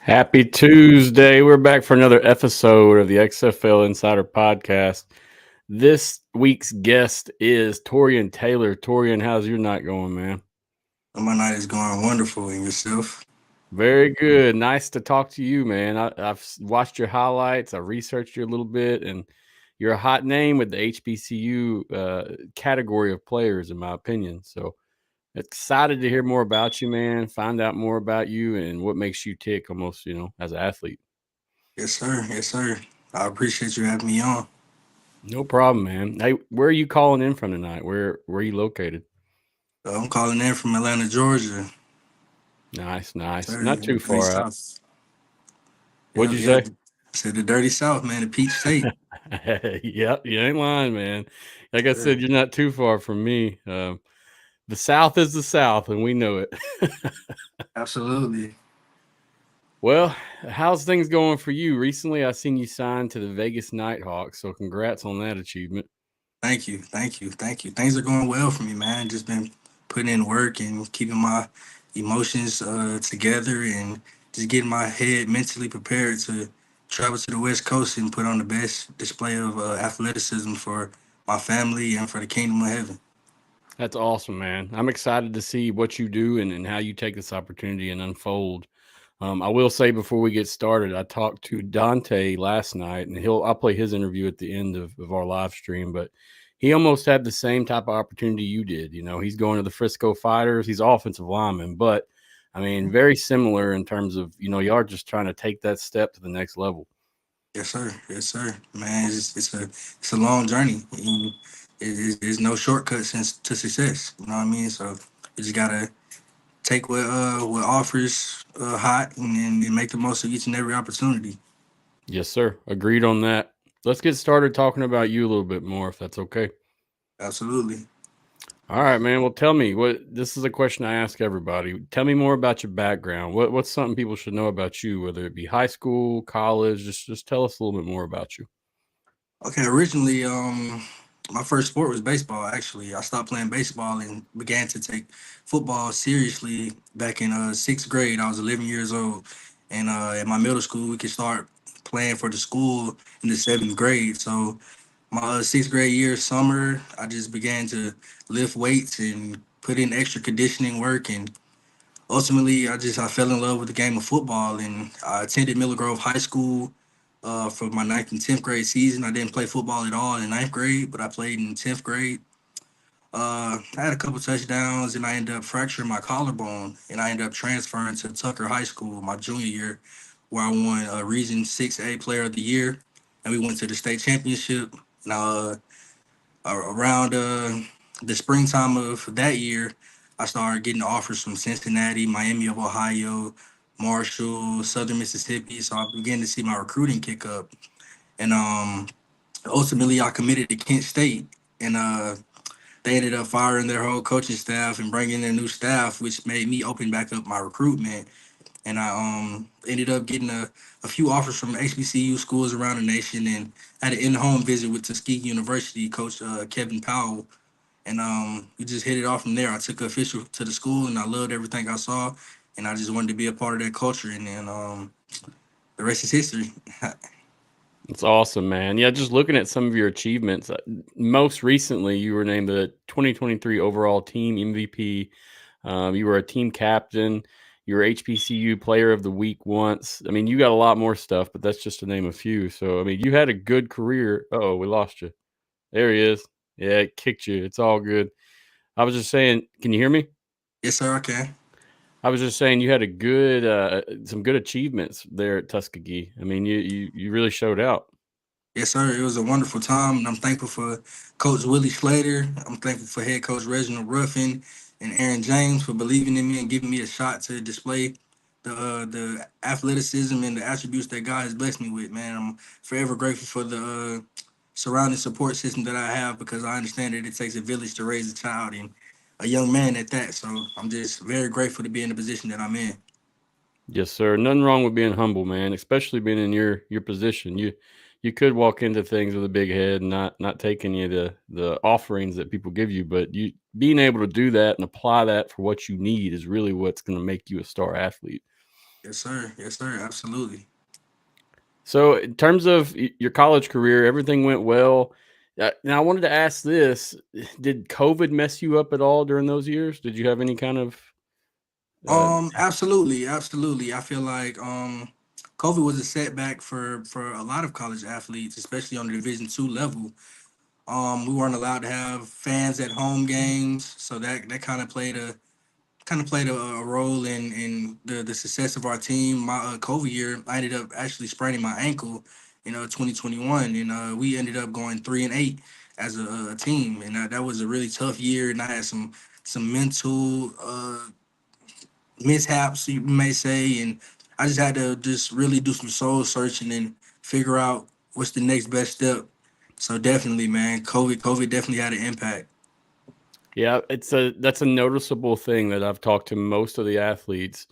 Happy Tuesday. We're back for another episode of the XFL Insider Podcast. This week's guest is Taurean Taylor. Taurean, how's your night going, man? My night is going wonderful. And yourself? Very good. Nice to talk to you, man. I've watched your highlights. I researched you a little bit, and you're a hot name with the HBCU category of players, in my opinion. So excited to hear more about you, man. Find out more about you and what makes you tick almost, as an athlete. Yes, sir. Yes, sir. I appreciate you having me on. No problem, man. Hey, where are you calling in from tonight? Where are you located? I'm calling in from Atlanta, Georgia. Nice. Sir, Not too the dirty far out. South. What'd Yep, you yep. say? I said the dirty South, man, the Peach State. Yep, you ain't lying, man. Like I Sir. said, you're not too far from me. The South is the South, and we know it. Absolutely. Well, how's things going for you? Recently, I seen you sign to the Vegas Nighthawks, so congrats on that achievement. Thank you. Thank you. Thank you. Things are going well for me, man. Just been putting in work and keeping my emotions together and just getting my head mentally prepared to travel to the West Coast and put on the best display of athleticism for my family and for the kingdom of heaven. That's awesome, man. I'm excited to see what you do and how you take this opportunity and unfold. I will say before we get started, I talked to Dontae last night, and I'll play his interview at the end of our live stream. But he almost had the same type of opportunity you did. He's going to the Frisco Fighters. He's offensive lineman, but I mean, very similar in terms of you are just trying to take that step to the next level. Yes, sir. Yes, sir. Man, it's a long journey. And there's no shortcuts to success. You know what I mean? So you just gotta take what offers hot and make the most of each and every opportunity. Yes, sir. Agreed on that. Let's get started talking about you a little bit more, if that's okay. Absolutely. All right, man. Well, tell me this is a question I ask everybody. Tell me more about your background. What's something people should know about you, whether it be high school, college, just tell us a little bit more about you. Okay, originally, my first sport was baseball. Actually, I stopped playing baseball and began to take football seriously back in sixth grade. I was 11 years old, and at my middle school, we could start playing for the school in the seventh grade. So my sixth grade year summer, I just began to lift weights and put in extra conditioning work, and ultimately, I fell in love with the game of football, and I attended Miller Grove High School for my ninth and tenth grade season. I didn't play football at all in ninth grade, but I played in tenth grade. I had a couple touchdowns, and I ended up fracturing my collarbone, and I ended up transferring to Tucker High School my junior year, where I won a Region 6A Player of the Year, and we went to the state championship. And around the springtime of that year, I started getting offers from Cincinnati, Miami of Ohio, Marshall, Southern Mississippi. So I began to see my recruiting kick up, and ultimately I committed to Kent State, and they ended up firing their whole coaching staff and bringing in new staff, which made me open back up my recruitment. And I ended up getting a few offers from HBCU schools around the nation, and had an in-home visit with Tuskegee University coach Kevin Powell, and we just hit it off from there. I took official to the school, and I loved everything I saw, and I just wanted to be a part of that culture. And then the rest is history. It's awesome, man. Yeah, just looking at some of your achievements. Most recently, you were named the 2023 overall team MVP. You were a team captain. You were HBCU Player of the Week once. I mean, you got a lot more stuff, but that's just to name a few. So, I mean, you had a good career. Oh, we lost you. There he is. Yeah, it kicked you. It's all good. I was just saying, can you hear me? Yes, sir. I can. I was just saying you had a good, some good achievements there at Tuskegee. I mean, you really showed out. Yes, sir. It was a wonderful time, and I'm thankful for Coach Willie Slater. I'm thankful for Head Coach Reginald Ruffin and Aaron James for believing in me and giving me a shot to display the athleticism and the attributes that God has blessed me with. Man, I'm forever grateful for the surrounding support system that I have, because I understand that it takes a village to raise a child and a young man at that. So I'm just very grateful to be in the position that I'm in. Yes, sir. Nothing wrong with being humble, man, especially being in your position. You could walk into things with a big head and not take any of the offerings that people give you, but you being able to do that and apply that for what you need is really what's going to make you a star athlete. Yes, sir. Yes, sir. Absolutely. So, in terms of your college career, everything went well. Now, I wanted to ask this: did COVID mess you up at all during those years? Did you have any kind of uh, Absolutely, absolutely. I feel like COVID was a setback for a lot of college athletes, especially on the Division II level. We weren't allowed to have fans at home games, so that kind of played a role in the success of our team. My COVID year, I ended up actually spraining my ankle in 2021, and we ended up going 3-8 as a team, and that was a really tough year. And I had some mental mishaps, you may say, and I just had to just really do some soul searching and figure out what's the next best step. So definitely, man, COVID definitely had an impact. Yeah, that's a noticeable thing that I've talked to most of the athletes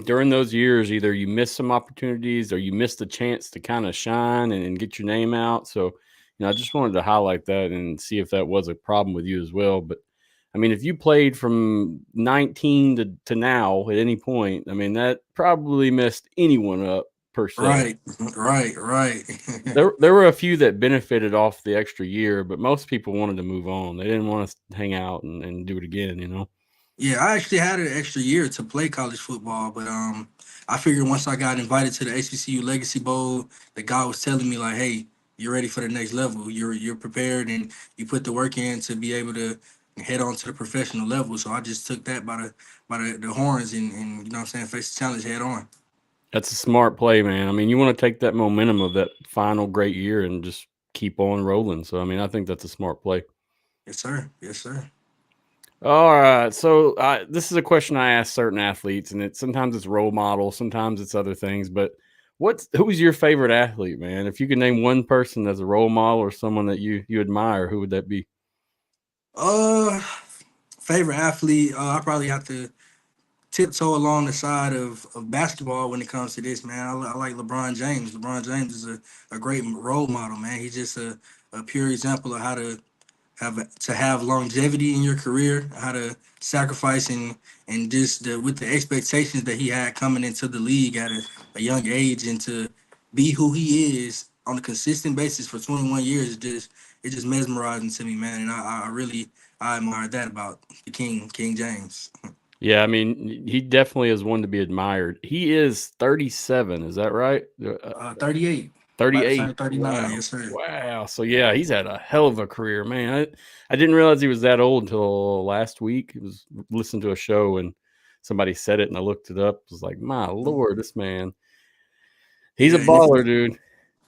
during those years. Either you miss some opportunities or you missed the chance to kind of shine and get your name out. So, I just wanted to highlight that and see if that was a problem with you as well. But I mean, if you played from 19 to now at any point, I mean, that probably messed anyone up per se. Right, right, right. There were a few that benefited off the extra year, but most people wanted to move on. They didn't want to hang out and do it again. Yeah, I actually had an extra year to play college football, but I figured once I got invited to the HBCU Legacy Bowl, that God was telling me like, "Hey, you're ready for the next level. You're prepared, and you put the work in to be able to head on to the professional level." So I just took that by the horns, and you know what I'm saying, face the challenge head on. That's a smart play, man. I mean, you want to take that momentum of that final great year and just keep on rolling. So, I mean, I think that's a smart play. Yes, sir. Yes, sir. All right. So, this is a question I ask certain athletes, and sometimes it's role model, sometimes it's other things. But who's your favorite athlete, man? If you could name one person as a role model or someone that you admire, who would that be? Uh, Favorite athlete? I probably have to tiptoe along the side of basketball when it comes to this, man. I like LeBron James. LeBron James is a great role model, man. He's just a pure example of how to have longevity in your career, how to sacrifice and just with the expectations that he had coming into the league at a young age, and to be who he is on a consistent basis for 21 years, it's just mesmerizing to me, man. And I really I admire that about the King James. Yeah, I mean, he definitely is one to be admired. He is 37, is that right? 38, about to 38. turn 39. Wow. Yes, sir. Wow. So yeah, he's had a hell of a career, man. I didn't realize he was that old until last week. I was listening to a show and somebody said it and I looked it up. I was like, my Lord, this man, he's a Yeah, and if baller, dude.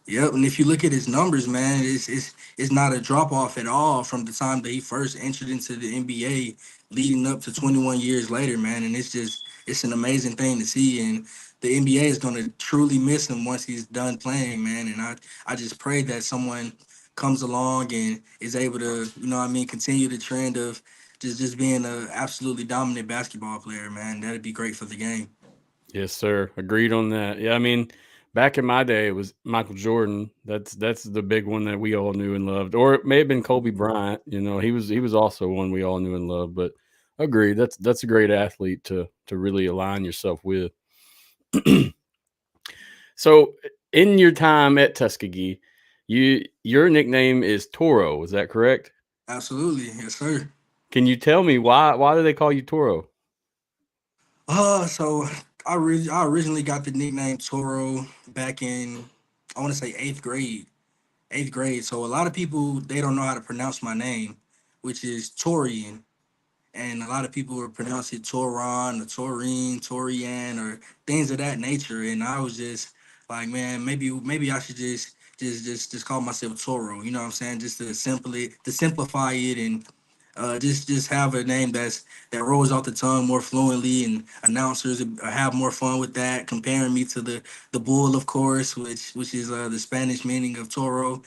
Yep, and if you look at his numbers, man, it's not a drop off at all from the time that he first entered into the NBA, leading up to 21 years later, man. And it's an amazing thing to see. And the NBA is gonna truly miss him once he's done playing, man. And I just pray that someone comes along and is able to, what I mean, continue the trend of just being a absolutely dominant basketball player, man. That'd be great for the game. Yes, sir. Agreed on that. Yeah, I mean, back in my day, it was Michael Jordan. That's the big one that we all knew and loved. Or it may have been Kobe Bryant. He was also one we all knew and loved. But Agreed. That's a great athlete to really align yourself with. So, in your time at Tuskegee, your nickname is Toro. Is that correct? Absolutely, yes, sir. Can you tell me why do they call you Toro? So I originally got the nickname Toro back in, I want to say eighth grade. Eighth grade. So a lot of people, they don't know how to pronounce my name, which is Taurean, and a lot of people would pronounce it Tauron or Taurine, Torian, or things of that nature. And I was just like, man, maybe I should just call myself Toro. You know what I'm saying? Just to simplify it, and just have a name that rolls off the tongue more fluently, and announcers have more fun with that. Comparing me to the bull, of course, which is the Spanish meaning of toro,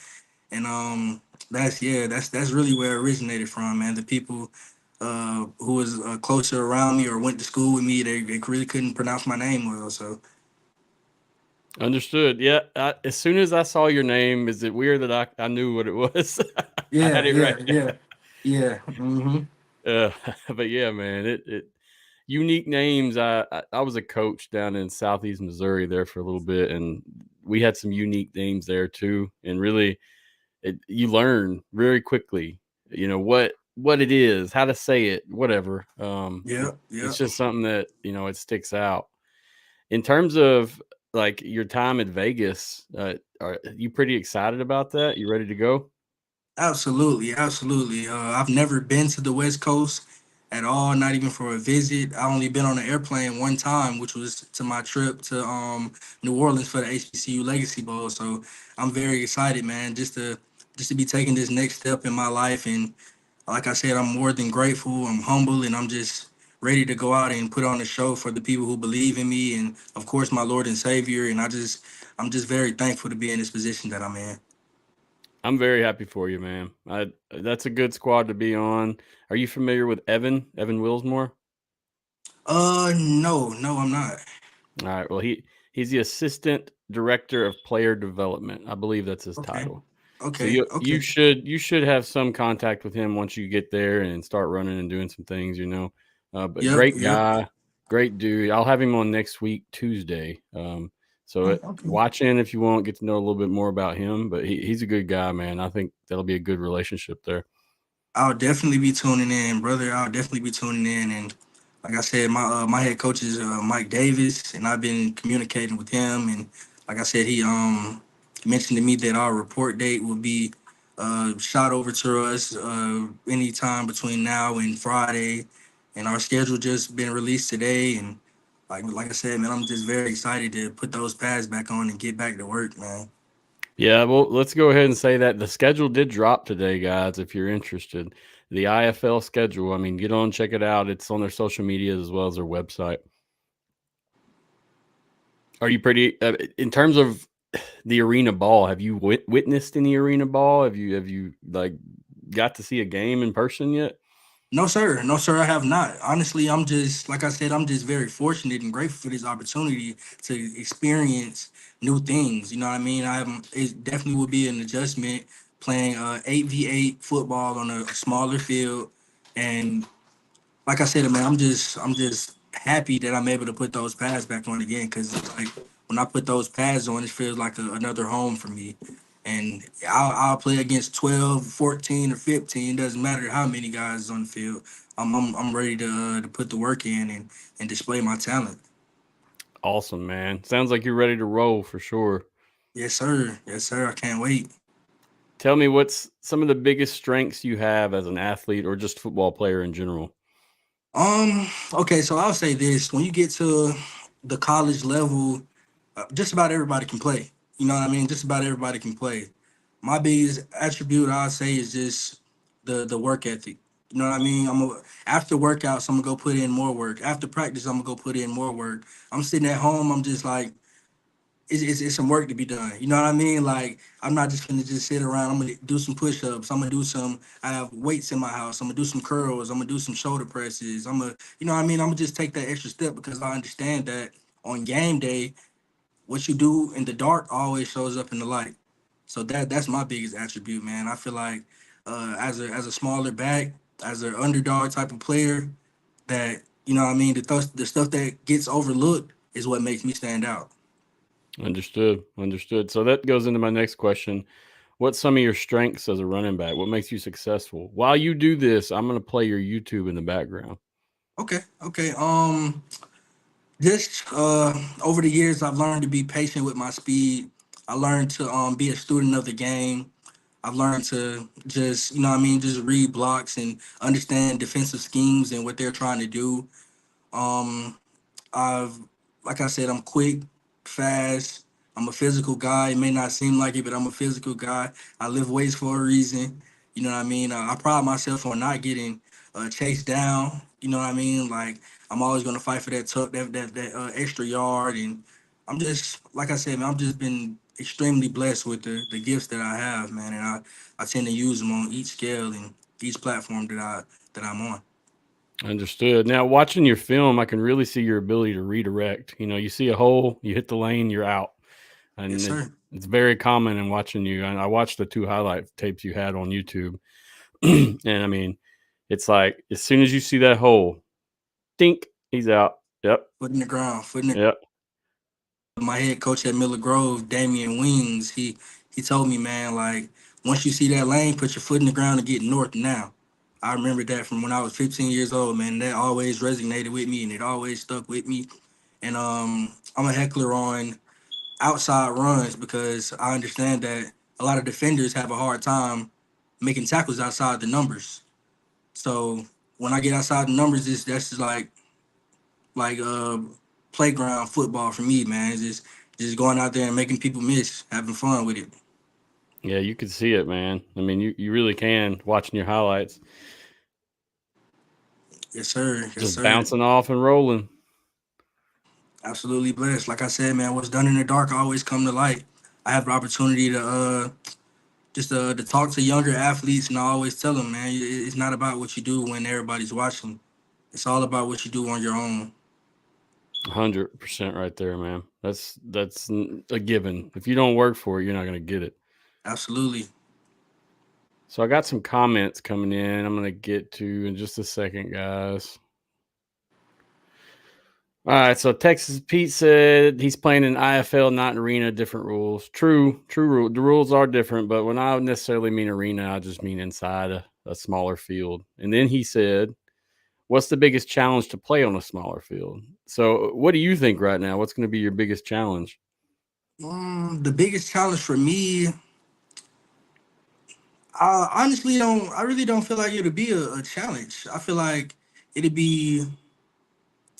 and that's really where it originated from, man. The people who was closer around me or went to school with me, they really couldn't pronounce my name well. So Understood. Yeah. As soon as I saw your name, is it weird that I knew what it was? I had yeah, it yeah, right. yeah, yeah. Mm-hmm. Uh, but yeah, man, it unique names. I was a coach down in Southeast Missouri there for a little bit, and we had some unique names there too. And really, you learn very quickly. You know what it is, how to say it, whatever. Yeah, yeah. It's just something that it sticks out. In terms of like your time at Vegas, are you pretty excited about that? You ready to go? Absolutely, absolutely. I've never been to the West Coast at all, not even for a visit. I only been on an airplane one time, which was to my trip to New Orleans for the HBCU Legacy Bowl. So I'm very excited, man, just to be taking this next step in my life. And like I said, I'm more than grateful. I'm humble, and I'm just ready to go out and put on a show for the people who believe in me, and of course my Lord and Savior. And I'm just very thankful to be in this position that I'm in. I'm very happy for you, man. That's a good squad to be on. Are you familiar with Evan Willsmore? No, no, I'm not. All right. Well, he's the assistant director of player development. I believe that's his Okay. title. So Okay. you should have some contact with him once you get there and start running and doing some things. But Yep. great Yep. guy, great dude. I'll have him on next week Tuesday. So Okay. watch in if you want, get to know a little bit more about him. But he's a good guy, man. I think that'll be a good relationship there. I'll definitely be tuning in, brother. I'll definitely be tuning in, and like I said, my head coach is Mike Davis, and I've been communicating with him. And like I said, he mentioned to me that our report date will be shot over to us anytime between now and Friday, and our schedule just been released today. And like I said, man, I'm just very excited to put those pads back on and get back to work, man. Yeah, well, let's go ahead and say that the schedule did drop today, guys. If you're interested, the IFL schedule. I mean, get on, check it out. It's on their social media as well as their website. Are you pretty in terms of the arena ball? Have you witnessed any arena ball? Have you like got to see a game in person yet? No, sir. No, sir, I have not. Honestly, I'm just, like I said, I'm just very fortunate and grateful for this opportunity to experience new things. You know what I mean? It definitely would be an adjustment playing 8v8 football on a smaller field. And like I said, man, I'm just happy that I'm able to put those pads back on again, because like when I put those pads on, it feels like another home for me. And I'll play against 12, 14, or 15. Doesn't matter how many guys is on the field. I'm ready to put the work in and display my talent. Awesome, man. Sounds like you're ready to roll for sure. Yes, sir. Yes, sir. I can't wait. Tell me what's some of the biggest strengths you have as an athlete or just football player in general. Okay, so I'll say this: when you get to the college level, just about everybody can play. You know what I mean? Just about everybody can play. My biggest attribute I'd say is just the work ethic. You know what I mean? After workouts, I'm gonna go put in more work. After practice, I'm gonna go put in more work. I'm sitting at home, I'm just like, it's some work to be done. You know what I mean? Like, I'm not just gonna just sit around. I'm gonna do some push-ups. I'm gonna do some. I have weights in my house. I'm gonna do some curls. I'm gonna do some shoulder presses. You know what I mean? I'm gonna just take that extra step, because I understand that on game day, what you do in the dark always shows up in the light. So that's my biggest attribute, man. I feel like as a smaller back, as an underdog type of player, that, you know what I mean, the stuff that gets overlooked is what makes me stand out. Understood. Understood. So that goes into my next question. What's some of your strengths as a running back? What makes you successful? While you do this, I'm going to play your YouTube in the background. Okay, okay. Just over the years, I've learned to be patient with my speed. I learned to be a student of the game. I've learned to just, you know what I mean, just read blocks and understand defensive schemes and what they're trying to do. Um, I've, like I said, I'm quick, fast. I'm a physical guy. It may not seem like it, but I'm a physical guy. I lift weights for a reason. You know what I mean? I pride myself on not getting chased down. You know what I mean? Like I'm always gonna fight for that tuck, that extra yard, and I'm just like I said, man. I've just been extremely blessed with the gifts that I have, man, and I tend to use them on each scale and each platform that I'm on. Understood. Now, watching your film, I can really see your ability to redirect. You see a hole, you hit the lane, you're out. Yes, And sir. it's very common in watching you. And I watched the 2 highlight tapes you had on YouTube. And I mean, it's like as soon as you see that hole, dink, he's out. Yep. Foot in the ground. Foot in the Yep. My head coach at Miller Grove, Damian Wings, he told me, man, like once you see that lane, put your foot in the ground and get north now. I remember that from when I was 15 years old, man. That always resonated with me and it always stuck with me. And I'm a heckler on outside runs because I understand that a lot of defenders have a hard time making tackles outside the numbers. So when I get outside the numbers, that's just like playground football for me, man. It's just going out there and making people miss, having fun with it. Yeah, you can see it, man. I mean, you really can watching your highlights, Yes, sir. Yes, just sir. bouncing off and rolling. Absolutely blessed. Like I said, man, what's done in the dark always come to light. I have the opportunity to just to talk to younger athletes, and I always tell them, man, it's not about what you do when everybody's watching. It's all about what you do on your own. 100% right there, man. That's a given. If you don't work for it, you're not going to get it. Absolutely. So I got some comments coming in. I'm going to get to in just a second, guys. All right. So Texas Pete said he's playing in IFL, not in arena. Different rules. True rule. The rules are different, but when I don't necessarily mean arena, I just mean inside a smaller field. And then he said, "What's the biggest challenge to play on a smaller field?" So, what do you think right now? What's going to be your biggest challenge? The biggest challenge for me, I honestly don't. I really don't feel like it'll be a challenge. I feel like it'd be.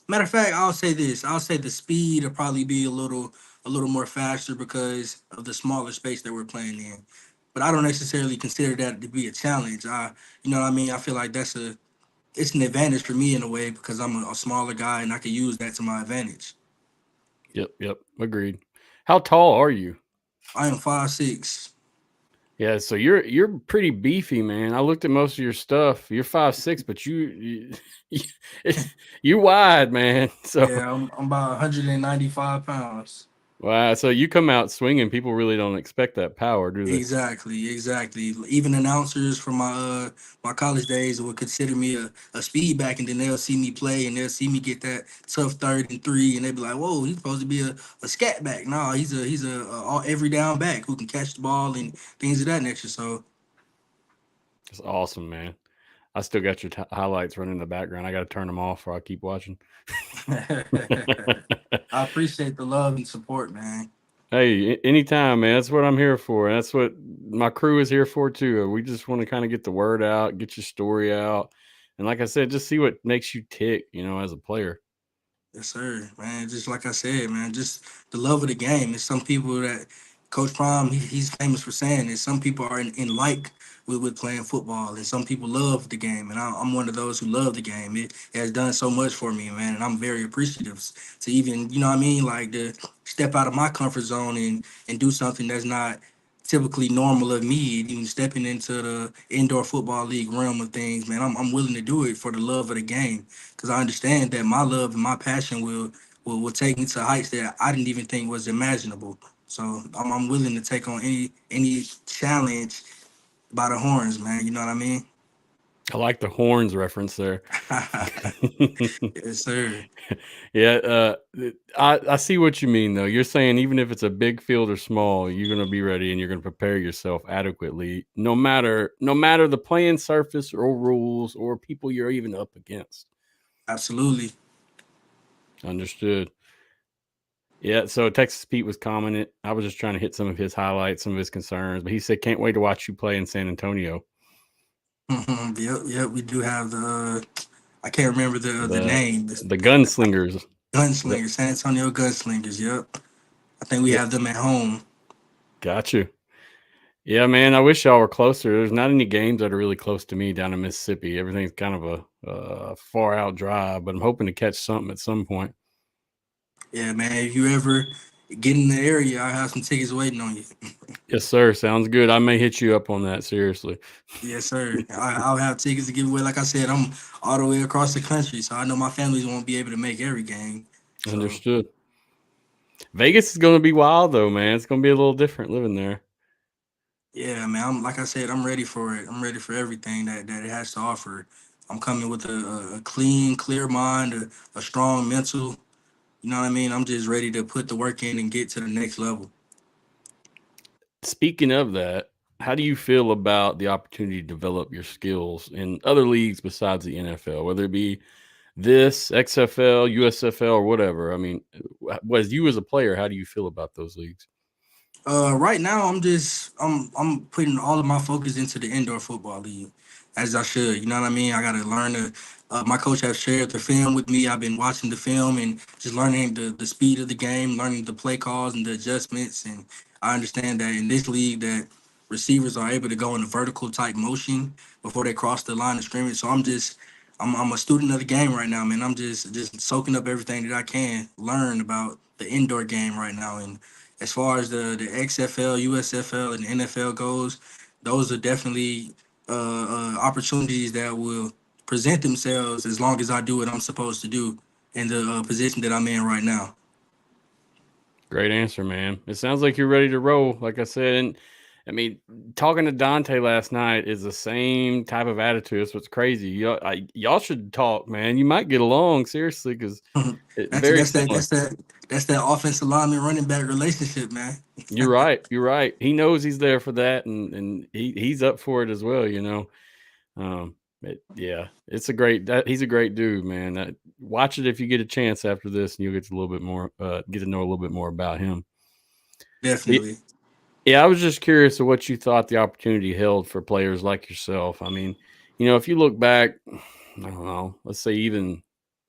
Matter of fact, I'll say this. I'll say the speed will probably be a little more faster because of the smaller space that we're playing in. But I don't necessarily consider that to be a challenge. You know what I mean? I feel like it's an advantage for me in a way because I'm a smaller guy and I can use that to my advantage. Yep, agreed. How tall are you? I am 5'6". Yeah, so you're pretty beefy, man. I looked at most of your stuff. You're 5'6", but you you wide, man. So Yeah, I'm about 195 pounds. wow, so you come out swinging. People really don't expect that power, do they? Exactly, exactly. Even announcers from my college days would consider me a speed back, and then they'll see me play, and they'll see me get that tough 3rd and 3, and they'll be like, "Whoa, he's supposed to be a scat back." No, he's a all every down back who can catch the ball and things of that nature. So It's awesome, man. I still got your highlights running in the background. I got to turn them off, or I keep watching. I appreciate the love and support, man. Hey, anytime, man. That's what I'm here for. That's what my crew is here for too. We just want to kind of get the word out, get your story out, and like I said, just see what makes you tick. As a player. Yes, sir, man. Just like I said, man, just the love of the game. There's some people that Coach Prime, he's famous for saying that some people are in like with playing football, and some people love the game. And I'm one of those who love the game. It has done so much for me, man, and I'm very appreciative to even, you know what I mean, like to step out of my comfort zone and do something that's not typically normal of me, even stepping into the indoor football league realm of things, man. I'm willing to do it for the love of the game because I understand that my love and my passion will take me to heights that I didn't even think was imaginable. So I'm willing to take on any challenge by the horns, man. You know what I mean? I like the horns reference there. Yes, sir. Yeah, I see what you mean though. You're saying even if it's a big field or small, you're going to be ready and you're going to prepare yourself adequately, no matter the playing surface or rules or people you're even up against. Absolutely. Understood. Yeah, so Texas Pete was commenting. I was just trying to hit some of his highlights, some of his concerns, but he said can't wait to watch you play in San Antonio. Yep, yep. We do have I can't remember the The name. the gunslingers. The, Gunslingers, San Antonio Gunslingers. Yep. I think we yeah, have them at home. got you. Yeah, man. I wish y'all were closer. There's not any games that are really close to me down in Mississippi. Everything's kind of a far out drive, but I'm hoping to catch something at some point. Yeah, man. If you ever get in the area, I have some tickets waiting on you. Yes, sir. Sounds good. I may hit you up on that. Seriously. Yes, sir. I'll have tickets to give away. Like I said, I'm all the way across the country, so I know my families won't be able to make every game. So Understood. Vegas is going to be wild, though, man. It's going to be a little different living there. yeah, man. I'm like I said, I'm ready for it. I'm ready for everything that it has to offer. I'm coming with a clean, clear mind, a strong mental. You know what I mean? I'm just ready to put the work in and get to the next level. Speaking of that, how do you feel about the opportunity to develop your skills in other leagues besides the NFL, whether it be this, XFL, USFL, or whatever? I mean, as you as a player, how do you feel about those leagues? Right now I'm putting all of my focus into the indoor football league, as I should. You know what I mean? I got to learn to. My coach has shared the film with me. I've been watching the film and just learning the speed of the game, learning the play calls and the adjustments. And I understand that in this league that receivers are able to go in a vertical type motion before they cross the line of scrimmage. So I'm a student of the game right now, man. I'm just soaking up everything that I can learn about the indoor game right now. And as far as the XFL, USFL, and NFL goes, those are definitely opportunities that will present themselves as long as I do what I'm supposed to do in the position that I'm in right now. Great answer, man. It sounds like you're ready to roll. Like I said, and I mean, talking to Dontae last night is the same type of attitude. That's what's crazy. Y'all should talk, man. You might get along seriously because it's that's very that's that similar. that's that that's that offensive lineman running back relationship, man. You're right. You're right. He knows he's there for that, and he's up for it as well. Yeah, it's a he's a great dude, man. Watch it if you get a chance after this, and you'll get to a little bit more, get to know a little bit more about him. Yeah, Definitely. yeah, I was just curious of what you thought the opportunity held for players like yourself. I mean, if you look back, I don't know, let's say even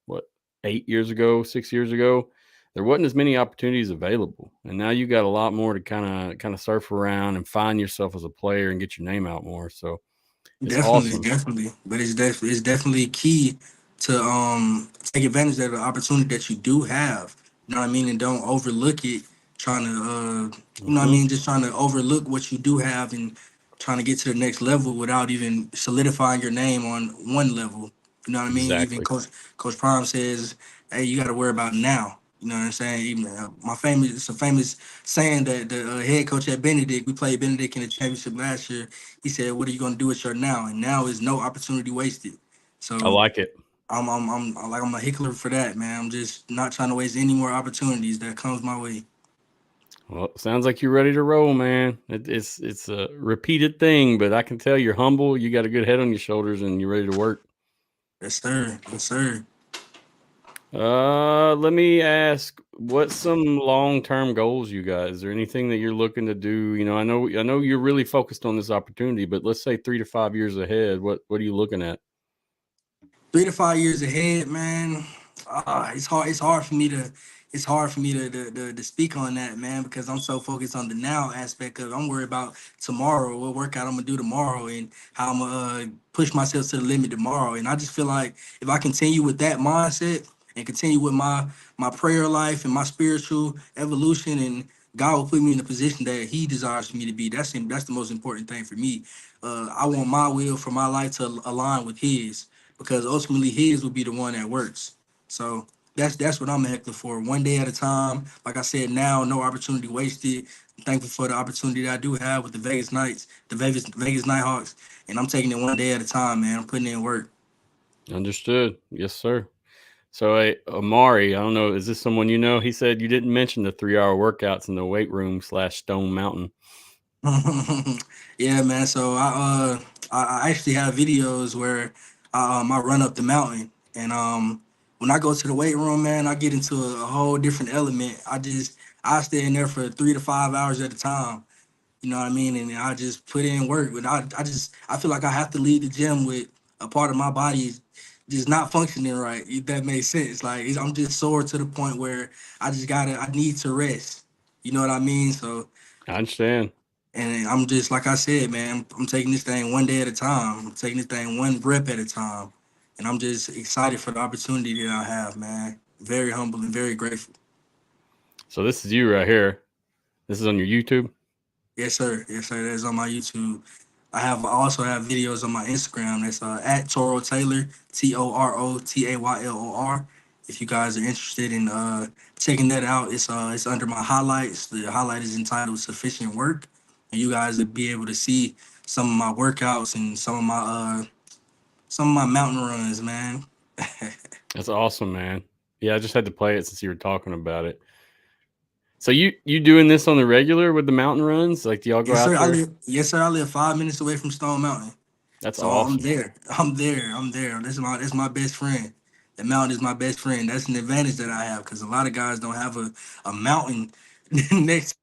what 8 years ago, 6 years ago, there wasn't as many opportunities available, and now you got a lot more to kind of surf around and find yourself as a player and get your name out more. So it's Definitely, awesome. definitely. But it's definitely key to take advantage of the opportunity that you do have. You know what I mean? And don't overlook it, trying to you know what I Hmm. mean, just trying to overlook what you do have and trying to get to the next level without even solidifying your name on one level. You know what I mean? Even Exactly. Coach Prime says, "Hey, you got to worry about now." You know what I'm saying? Even it's a famous saying that the head coach at Benedict, we played Benedict in the championship last year. He said, "What are you going to do with your now?" And now is no opportunity wasted. I So like it. I'm a hickler for that, man. I'm just not trying to waste any more opportunities that comes my way. Well, sounds like you're ready to roll, man. It's a repeated thing, but I can tell you're humble. You got a good head on your shoulders, and you're ready to work. Yes, sir. Yes, sir. Let me ask, what's some long-term goals you got? Is there anything that you're looking to do? I know you're really focused on this opportunity, but let's say 3 to 5 years ahead. What are you looking at? 3 to 5 years ahead, man. It's hard. It's hard for me to speak on that, man, because I'm so focused on the now aspect of it. I'm worried about tomorrow, what workout I'm gonna do tomorrow, and how I'm gonna push myself to the limit tomorrow. And I just feel like if I continue with that mindset and continue with my prayer life and my spiritual evolution, and God will put me in the position that He desires for me to be. That's the most important thing for me. I want my will for my life to align with His because ultimately His will be the one that works. So That's what I'm a heckler for. One day at a time. Like I said, now no opportunity wasted. I'm thankful for the opportunity that I do have with the Vegas Knights, the Vegas Nighthawks, and I'm taking it one day at a time, man. I'm putting in work. Understood. Yes, sir. So, Amari, I don't know, is this someone you know? He said you didn't mention the 3-hour workouts in the weight room / Stone Mountain. Yeah, man. So I actually have videos where I run up the mountain, and when I go to the weight room, man, I get into a whole different element. I stay in there for 3 to 5 hours at a time. You know what I mean? And I just put in work. But I feel like I have to leave the gym with a part of my body just not functioning right. If that makes sense. Like I'm just sore to the point where I need to rest. You know what I mean? So I understand. and I'm just like I said, man. I'm taking this thing one day at a time. I'm taking this thing one rep at a time, and I'm just excited for the opportunity that I have, man. Very humble and very grateful. So, this is you right here. This is on your YouTube? Yes, sir. Yes, sir. That's on my YouTube. I also have videos on my Instagram. That's at Toro Taylor, ToroTaylor. If you guys are interested in checking that out, it's under my highlights. The highlight is entitled "Sufficient Work," and you guys will be able to see some of my workouts and some of my mountain runs, man. That's awesome, man. Yeah, I just had to play it since you were talking about it. So you doing this on the regular with the mountain runs? Like, do y'all go Yes, out sir. there? Yes, sir. I live 5 minutes away from Stone Mountain. That's So I'm awesome. there. I'm there. I'm there. That's my best friend. The mountain is my best friend. That's an advantage that I have because a lot of guys don't have a mountain next.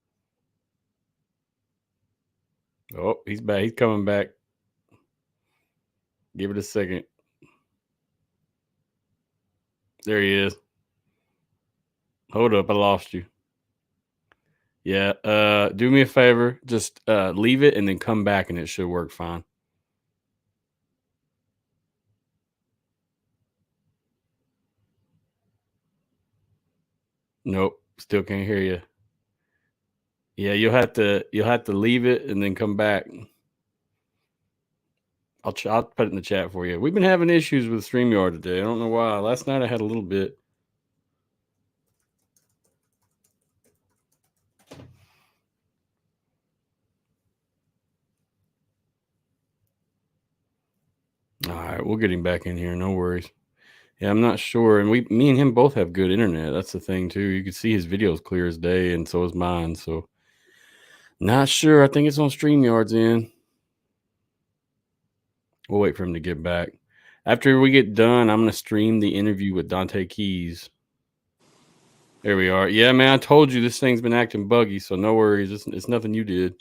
Oh, he's back. He's coming back. Give it a second. There he is. Hold up, I lost you. Yeah, do me a favor. Just leave it and then come back and it should work fine. Nope, still can't hear you. Yeah, you'll have to leave it and then come back. I'll put it in the chat for you. We've been having issues with StreamYard today. I don't know why. Last night I had a little bit. All right, we'll get him back in here. No worries. Yeah, I'm not sure. And me and him both have good internet. That's the thing too. You can see his videos clear as day, and so is mine. So not sure. I think it's on StreamYard's end. We'll wait for him to get back. After we get done, I'm gonna stream the interview with Dontae Keys. There we are. Yeah, man, I told you this thing's been acting buggy, so no worries. It's nothing you did.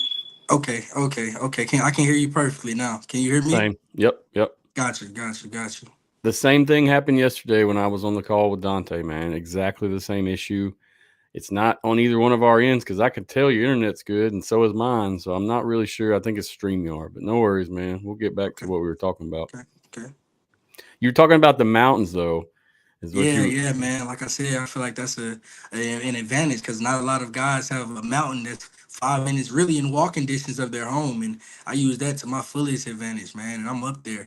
Okay. I can hear you perfectly now. Can you hear me? Same. Yep. Gotcha. The same thing happened yesterday when I was on the call with Dontae, man. Exactly the same issue. It's not on either one of our ends because I can tell your internet's good and so is mine. So I'm not really sure. I think it's StreamYard, but no worries, man. We'll get back to Okay. what we were talking about. Okay. You were talking about the mountains, though, is what you. Yeah, man. Like I said, I feel like that's an advantage because not a lot of guys have a mountain that's 5 minutes really in walking distance of their home, and I use that to my fullest advantage, man. And I'm up there.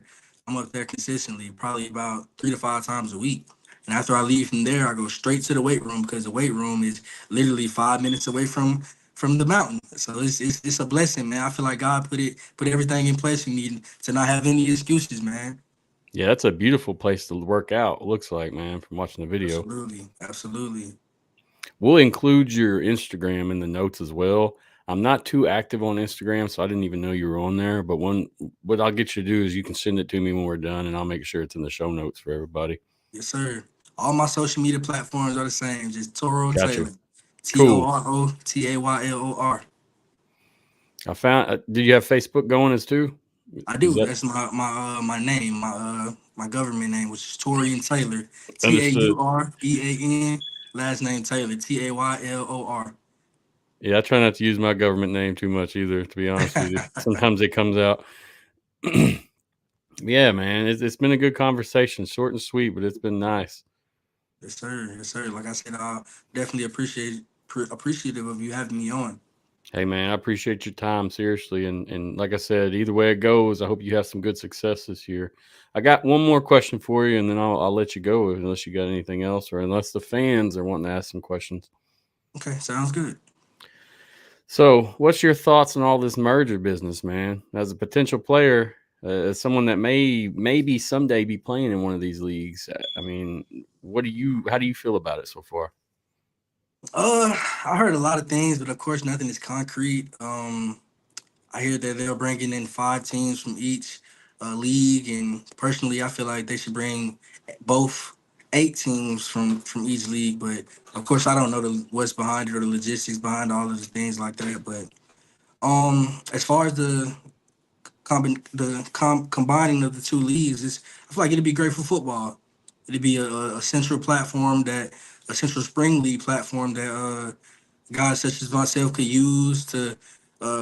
I'm up there consistently, probably about 3 to 5 times a week. And after I leave from there, I go straight to the weight room because the weight room is literally 5 minutes away from the mountain. So it's a blessing, man. I feel like God put everything in place for me to not have any excuses, man. Yeah, that's a beautiful place to work out. Looks like, man, from watching the video. Absolutely. We'll include your Instagram in the notes as well. I'm not too active on Instagram, so I didn't even know you were on there. But what I'll get you to do is you can send it to me when we're done, and I'll make sure it's in the show notes for everybody. Yes, sir. All my social media platforms are the same. Just Toro Gotcha. Taylor. Cool. ToroTaylor. I found. Did you have Facebook going as too? I Is do. that That's my name, my government name, which is Taurean Taylor. understood? Taurean. Last name Taylor. Taylor. Yeah, I try not to use my government name too much either. To be honest with you, sometimes it comes out. Yeah, man, it's been a good conversation, short and sweet, but it's been nice. Yes, sir. Yes, sir. Like I said, I definitely appreciative of you having me on. Hey man, I appreciate your time seriously, and like I said, either way it goes, I hope you have some good success this year. I got one more question for you, and then I'll let you go unless you got anything else, or unless the fans are wanting to ask some questions. Okay, sounds good. So, what's your thoughts on all this merger business, man? As a potential player, as someone that maybe someday be playing in one of these leagues, I mean, how do you feel about it so far? I heard a lot of things, but of course, nothing is concrete. I hear that they're bringing in 5 teams from each league, and personally, I feel like they should bring both 8 teams from each league. But of course, I don't know what's behind it or the logistics behind all of the things like that. But as far as combining of the two leagues, I feel like it'd be great for football. It'd be a central platform that a central spring league platform that guys such as myself could use to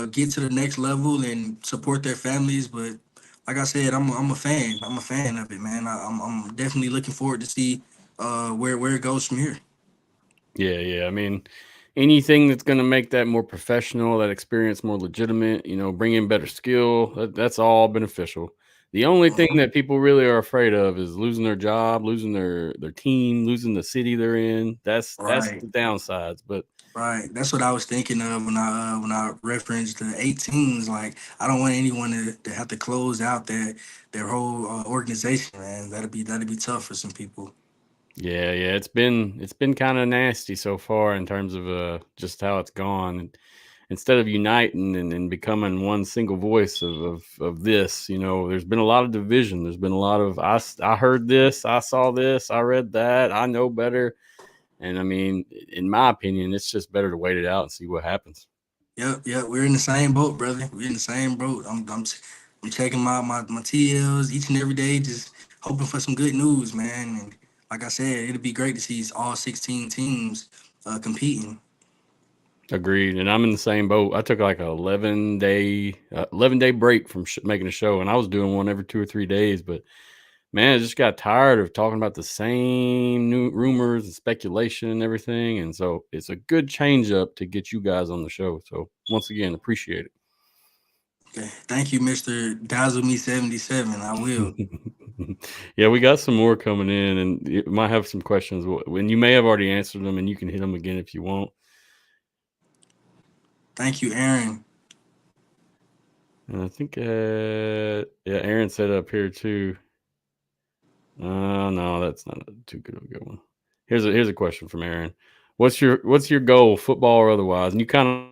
get to the next level and support their families. But like I said, I'm a fan. I'm a fan of it, man. I'm definitely looking forward to see where it goes from here. Yeah, yeah. I mean, anything that's going to make that more professional, that experience more legitimate, bring in better skill, that's all beneficial. The only thing Mhm. that people really are afraid of is losing their job, losing their team, losing the city they're in. That's Right, the downsides. But right. That's what I was thinking of when I referenced the 8 teams. Like I don't want anyone to have to close out their whole organization, man. That'd be tough for some people. yeah, yeah, it's been kind of nasty so far in terms of just how it's gone. And instead of uniting and becoming one single voice of this, there's been a lot of division. There's been a lot of I heard this, I saw this, I read that, I know better. And I mean, in my opinion, it's just better to wait it out and see what happens. Yep, yep. We're in the same boat, brother. We're in the same boat. I'm checking my TLs each and every day, just hoping for some good news, man. And like I said, it'd be great to see all 16 teams competing. Agreed. And I'm in the same boat. I took like a 11 day break from making a show, and I was doing one every 2 or 3 days. But man, I just got tired of talking about the same new rumors and speculation and everything. And so it's a good change up to get you guys on the show. So once again, appreciate Okay, thank you, Mister Dazzle Me 77. I will. it. Yeah, we got some more coming in, and you might have some questions. And you may have already answered them, and you can hit them again if you want. Thank you, Aaron. And I think, yeah, Aaron said up here too. No, that's not too good of a good one. Here's a question from Aaron. What's your goal, football or otherwise? And you kind of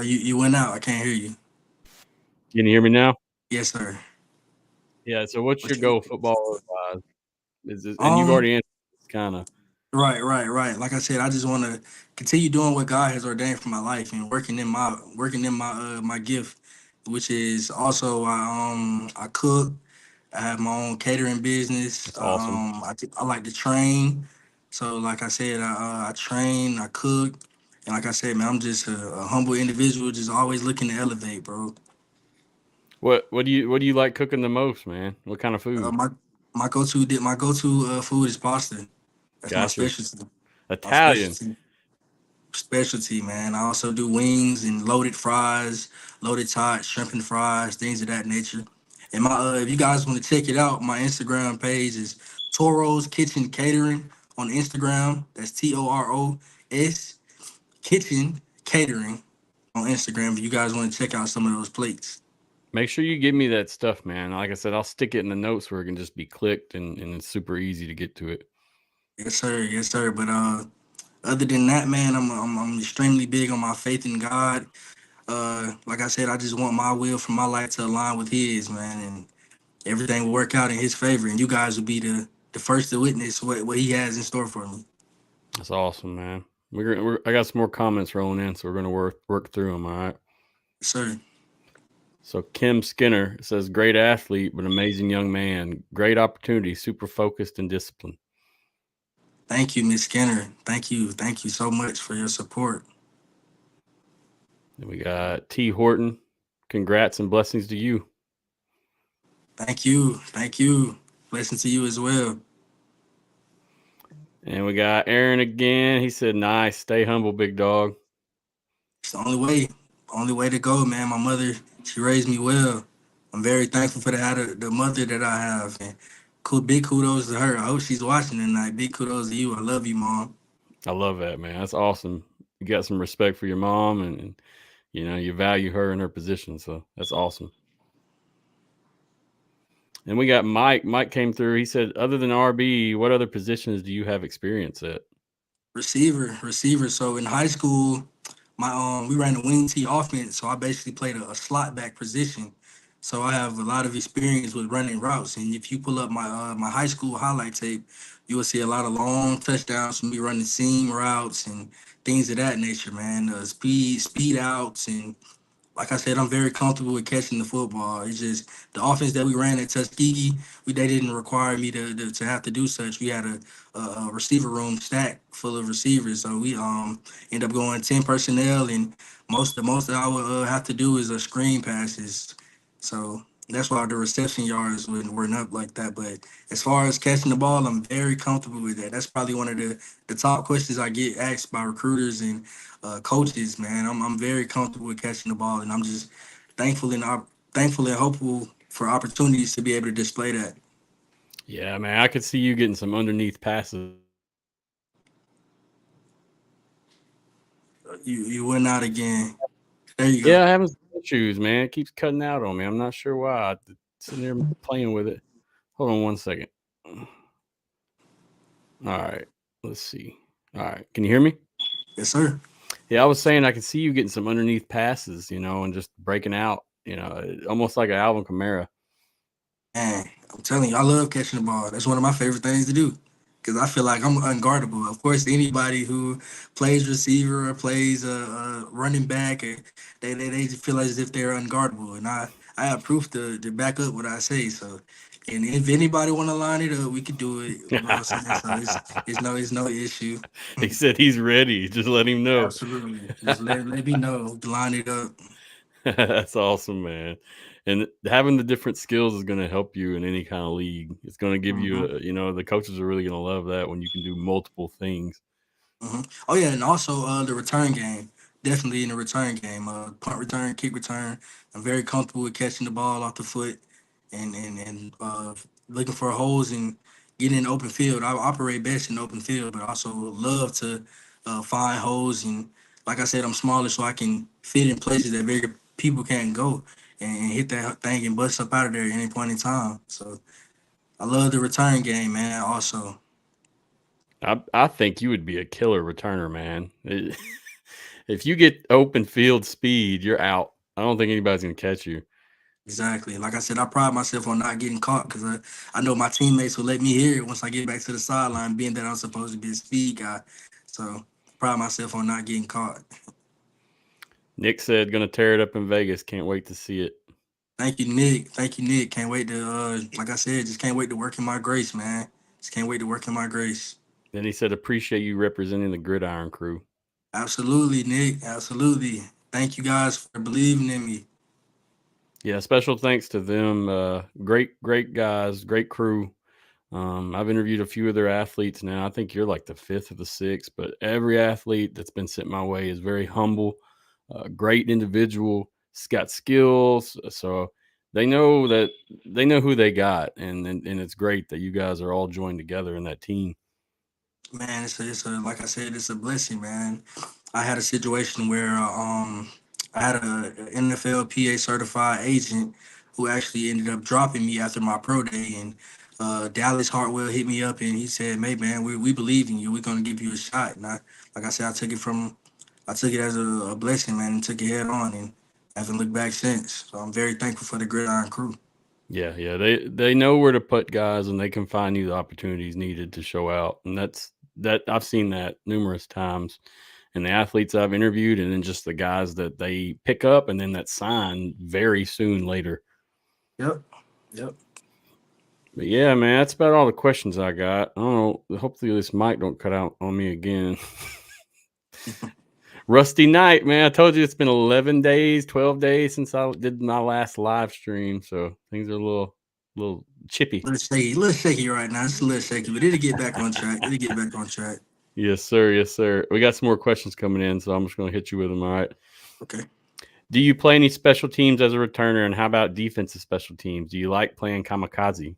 You went out. I can't hear you. can you hear me now? Yes, sir. Yeah. So what's What your you? goal, football or otherwise? And you've Um. already answered kind of. Right. Like I said, I just want to continue doing what God has ordained for my life and working in my gift, which is also I cook. I have my own catering business. That's awesome. I like to train, so like I said, I train, I cook, and like I said, man, I'm just a humble individual, just always looking to elevate, bro. What do you like cooking the most, man? What kind of Uh, food? my my go to food is pasta. That's my Gotcha. specialty. My Italian. specialty, man. I also do wings and loaded fries, loaded tots, shrimp and fries, things of that nature. And my if you guys want to check it out, my Instagram page is Toro's Kitchen Catering on Instagram. That's TOROS Kitchen Catering on Instagram. If you guys want to check out some of those plates. Make sure you give me that stuff, man. Like I said, I'll stick it in the notes where it can just be clicked and it's super easy to get to it. Yes, sir. Yes, sir. But other than that, man, I'm extremely big on my faith in God. Like I said, I just want my will for my life to align with His, man, and everything will work out in His favor. And you guys will be the first to witness what He has in store for me. That's awesome, man. I got some more comments rolling in, so we're gonna work through them. All right. Yes, sir. So Kim Skinner says, "Great athlete, but amazing young man. Great opportunity. Super focused and disciplined." Thank you, Miss Skinner. Thank you so much for your support. Then we got T Horton. Congrats and blessings to you. Thank you. Blessing to you as well. And we got Aaron again. He said, "Nice, stay humble, big dog." It's the only way to go, man. My mother, she raised me well. I'm very thankful for the mother that I have, and big kudos to her. I hope she's watching tonight. Big kudos to you. I love you, mom. I love that, man. That's awesome. You got some respect for your mom, and you value her in her position. So that's awesome. And we got Mike. Mike came through. He said, "Other than RB, what other positions do you have experience at?" Receiver. So in high school, my we ran a wing T offense, so I basically played a slot back position. So I have a lot of experience with running routes, and if you pull up my high school highlight tape, you will see a lot of long touchdowns from me running seam routes and things of that nature, man. Speed outs, and like I said, I'm very comfortable with catching the football. It's just the offense that we ran at Tuskegee, they didn't require me to have to do such. We had a receiver room stacked full of receivers, so we end up going 10 personnel, and most that I would have to do is a screen passes. So that's why the reception yards weren't up like that. But as far as catching the ball, I'm very comfortable with that. That's probably one of the top questions I get asked by recruiters and coaches, man. I'm very comfortable with catching the ball, and I'm just thankful and hopeful for opportunities to be able to display that. Yeah, man. I could see you getting some underneath passes. You went out again. There you go. Yeah, I having some issues, man. It keeps cutting out on me. I'm not sure why. I'm sitting there playing with it. Hold on one second. All right. Let's see. All right. Can you hear me? Yes, sir. Yeah, I was saying I could see you getting some underneath passes, and just breaking out, almost like an Alvin Kamara. Man, I'm telling you, I love catching the ball. That's one of my favorite things to do because I feel like I'm unguardable. Of course, anybody who plays receiver or plays running back, they just feel as if they're unguardable, and I have proof to back up what I say. So, and if anybody want to line it up, we could do it. You know what I'm saying? So it's no issue. He said he's ready. Just let him know. Absolutely, just let me know to line it up. That's awesome, man. And having the different skills is going to help you in any kind of league. It's going to give Mm-hmm. you, the coaches are really going to love that when you can do multiple things. Oh yeah, and also the return game. Definitely in the return game. Punt return, kick return. I'm very comfortable with catching the ball off the foot and looking for holes and getting in open field. I operate best in open field, but also love to find holes, and like I said, I'm smaller, so I can fit in places that bigger people can't go and hit that thing and bust up out of there at any point in time. So I love the return game, man. Also. I think you would be a killer returner, man. If you get open field speed, you're out. I don't think anybody's going to catch you. Exactly. Like I said, I pride myself on not getting caught because I know my teammates will let me hear it once I get back to the sideline, being that I'm supposed to be a speed guy. So I pride myself on not getting caught. Nick said, "Going to tear it up in Vegas. Can't wait to see it." Thank you, Nick. Thank you, Nick. Can't wait to, like I said, just can't wait to work in my grace, man. Just can't wait to work in my grace. Then he said, "Appreciate you representing the Gridiron Crew." Absolutely, Nick. Absolutely. Thank you guys for believing in me. Yeah, special thanks to them. Great guys, great crew. I've interviewed a few of their athletes now. I think you're like the fifth or the sixth, but every athlete that's been sent my way is very humble, great individual, has got skills. So they know who they got, and it's great that you guys are all joined together in that team. Man, it's a like I said, it's a blessing, man. I had a situation where I had a NFL PA certified agent who actually ended up dropping me after my pro day, and Dallas Hartwell hit me up and he said, "Hey man, we believe in you. We're gonna give you a shot." And like I said, I took it as a blessing, man, and took it head on, and haven't looked back since. So I'm very thankful for the Gridiron Crew. Yeah, they know where to put guys, and they can find you the opportunities needed to show out, and that I've seen that numerous times. And the athletes I've interviewed, and then just the guys that they pick up and then that sign very soon later. Yep. Yep. But yeah, man, that's about all the questions I got. I don't know. Hopefully this mic don't cut out on me again. Rusty night, man. I told you it's been 11 days, 12 days since I did my last live stream. So things are a little chippy. A little shaky right now. It's a little shaky, but it'll get back on track. It'll get back on track. Yes, sir. Yes, sir. We got some more questions coming in, so I'm just going to hit you with them. All right. Okay. Do you play any special teams as a returner, and how about defensive special teams? Do you like playing kamikaze?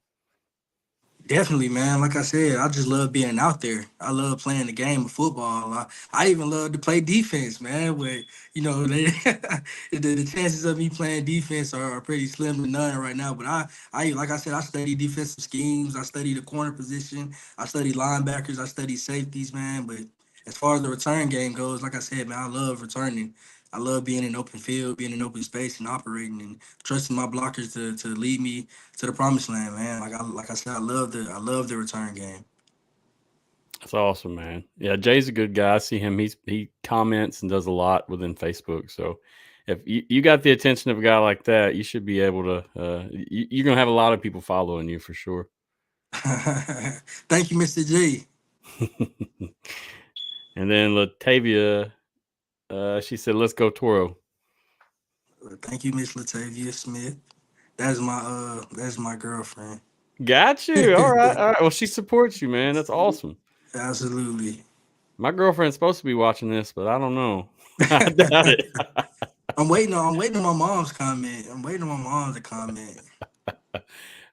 Definitely, man. Like I said, I just love being out there. I love playing the game of football. I even love to play defense, man. But the chances of me playing defense are pretty slim to none right now. But I like I said, I study defensive schemes. I study the corner position. I study linebackers. I study safeties, man. But as far as the return game goes, like I said, man, I love returning. I love being in open field, being in open space, and operating and trusting my blockers to lead me to the promised land, man. Like I said, I love the return game. That's awesome, man. Yeah, Jay's a good guy. I see him. He comments and does a lot within Facebook. So if you got the attention of a guy like that, you should be able to. You're gonna have a lot of people following you for sure. Thank you, Mr. G. And then Latavia, she said, "Let's go Toro." Thank you, Miss Latavia Smith. That's my girlfriend. Got you. All right. All right. Well, she supports you, man. That's awesome. Absolutely. My girlfriend's supposed to be watching this, but I don't know. I doubt it. I'm waiting on my mom's comment. I'm waiting on my mom to comment.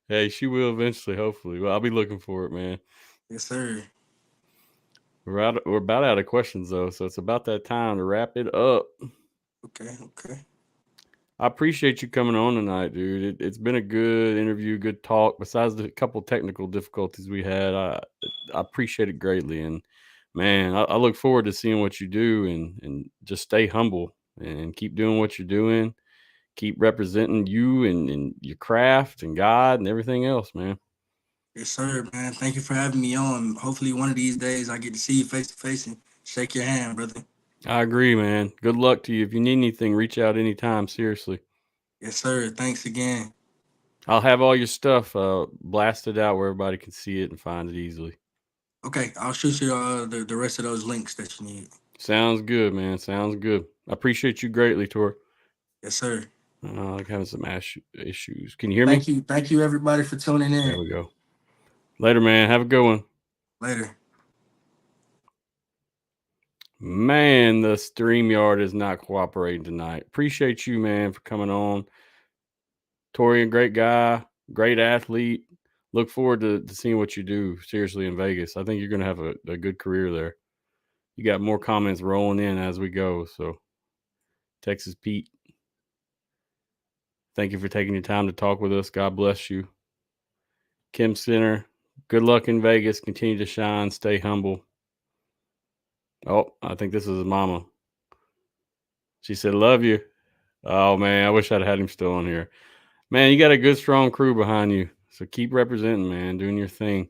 Hey, she will eventually, hopefully. Well, I'll be looking for it, man. Yes, sir. We're about out of questions though, so it's about that time to wrap it up. Okay, okay. I appreciate you coming on tonight, dude. It's been a good interview, good talk. Besides the couple technical difficulties we had, I appreciate it greatly. And man, I look forward to seeing what you do, and just stay humble and keep doing what you're doing. Keep representing you and your craft and God and everything else, man. Yes, sir, man. Thank you for having me on. Hopefully, one of these days I get to see you face to face and shake your hand, brother. I agree, man. Good luck to you. If you need anything, reach out anytime. Seriously. Yes, sir. Thanks again. I'll have all your stuff blasted out where everybody can see it and find it easily. Okay, I'll shoot you the rest of those links that you need. Sounds good, man. Sounds good. I appreciate you greatly, Tor. Yes, sir. Like having some issues. Can you hear me? Thank you, everybody, for tuning There in. we go. Later, man. Have a good one. Later. Man, the StreamYard is not cooperating tonight. Appreciate you, man, for coming on. Taurean, great guy, great athlete. Look forward to seeing what you do, seriously, in Vegas. I think you're going to have a good career there. You got more comments rolling in as we go. So, Texas Pete, thank you for taking your time to talk with us. God bless you. Kim Center, good luck in Vegas. Continue to shine. Stay humble. Oh, I think this is his mama. She said, "Love you." Oh, man, I wish I'd had him still on here. Man, you got a good, strong crew behind you. So keep representing, man, doing your thing.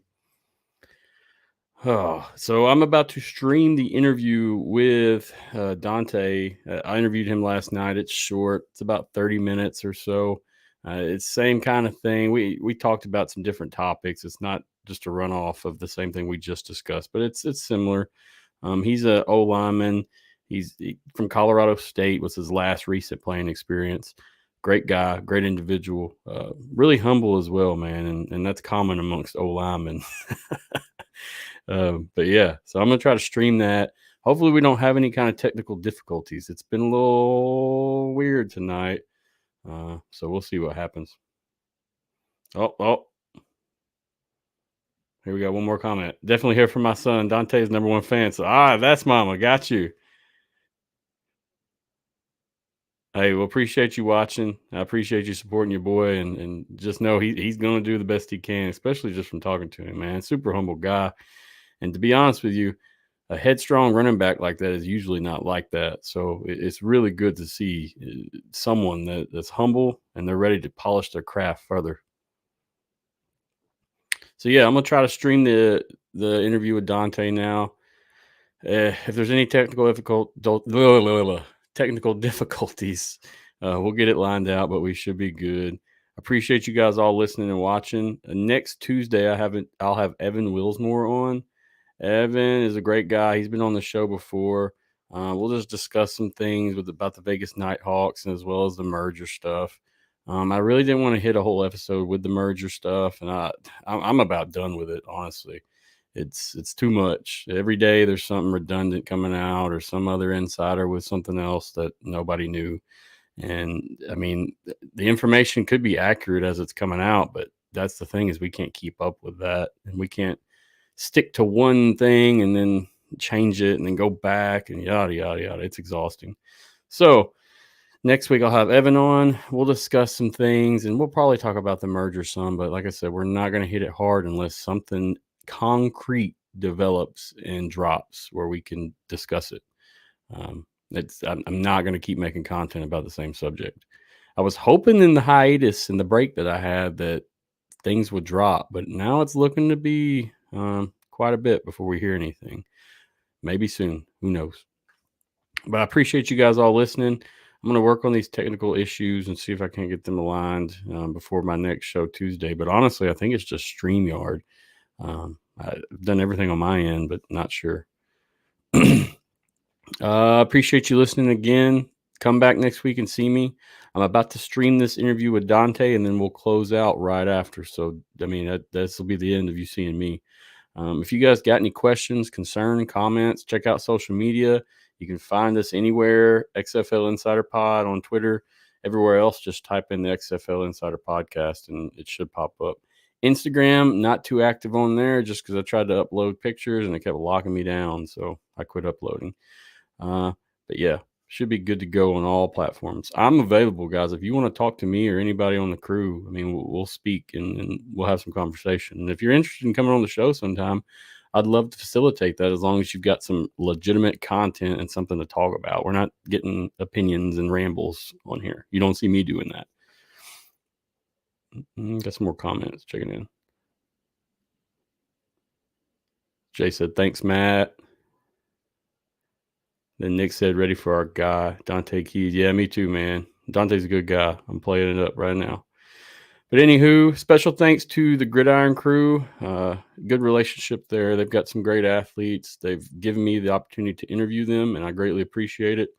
Oh, so I'm about to stream the interview with Dontae. I interviewed him last night. It's short. It's about 30 minutes or so. It's same kind of thing. We talked about some different topics. It's not just a runoff of the same thing we just discussed, but it's similar. He's a O lineman. He's from Colorado State. Was his last recent playing experience. Great guy, great individual. Really humble as well, man, and that's common amongst O linemen. But yeah, so I'm gonna try to stream that. Hopefully, we don't have any kind of technical difficulties. It's been a little weird tonight, so we'll see what happens. Oh, here we go. One more comment. Definitely hear from my son. Dontae's #1 fan. So that's Mama. Got you. Hey, well, appreciate you watching. I appreciate you supporting your boy, and just know he's going to do the best he can, especially just from talking to him, man. Super humble guy. And to be honest with you, a headstrong running back like that is usually not like that. So it's really good to see someone that's humble and they're ready to polish their craft further. So yeah, I'm gonna try to stream the interview with Dontae now. If there's any technical difficulties, we'll get it lined out, but we should be good. Appreciate you guys all listening and watching. Next Tuesday, I'll have Evan Wilsmore on. Evan is a great guy. He's been on the show before. We'll just discuss some things about the Vegas Nighthawks and as well as the merger stuff. I really didn't want to hit a whole episode with the merger stuff, and I'm about done with it, honestly. It's too much. Every day there's something redundant coming out or some other insider with something else that nobody knew. And I mean, the information could be accurate as it's coming out, but that's the thing is we can't keep up with that, and we can't stick to one thing and then change it and then go back and yada yada yada. It's exhausting. So next week I'll have Evan on. We'll discuss some things and we'll probably talk about the merger some, but like I said, we're not going to hit it hard unless something concrete develops and drops where we can discuss it. I'm not going to keep making content about the same subject. I was hoping in the hiatus and the break that I had that things would drop, but now it's looking to be quite a bit before we hear anything. Maybe soon. Who knows? But I appreciate you guys all listening. I'm going to work on these technical issues and see if I can get them aligned before my next show Tuesday. But honestly, I think it's just StreamYard. I've done everything on my end, but not sure. Appreciate you listening again. Come back next week and see me. I'm about to stream this interview with Dontae, and then we'll close out right after. So, I mean, this will be the end of you seeing me. If you guys got any questions, concern, comments, check out social media. You can find us anywhere, XFL Insider Pod on Twitter. Everywhere else, just type in the XFL Insider Podcast, and it should pop up. Instagram, not too active on there just because I tried to upload pictures, and it kept locking me down, so I quit uploading. But yeah, should be good to go on all platforms. I'm available, guys. If you want to talk to me or anybody on the crew, I mean, we'll speak and we'll have some conversation. And if you're interested in coming on the show sometime, I'd love to facilitate that as long as you've got some legitimate content and something to talk about. We're not getting opinions and rambles on here. You don't see me doing that. Got some more comments checking in. Jay said, thanks, Matt. Then Nick said, ready for our guy, Dontae Keys. Yeah, me too, man. Dontae's a good guy. I'm playing it up right now. But anywho, special thanks to the Gridiron crew. Good relationship there. They've got some great athletes. They've given me the opportunity to interview them, and I greatly appreciate it.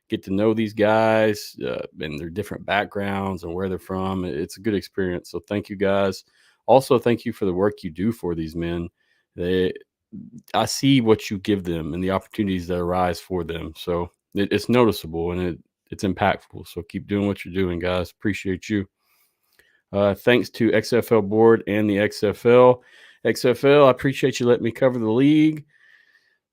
Get to know these guys and their different backgrounds and where they're from. It's a good experience. So thank you, guys. Also, thank you for the work you do for these men. I see what you give them and the opportunities that arise for them. So it's noticeable and it's impactful. So keep doing what you're doing, guys. Appreciate you. Thanks to XFL Board and the XFL. XFL, I appreciate you letting me cover the league.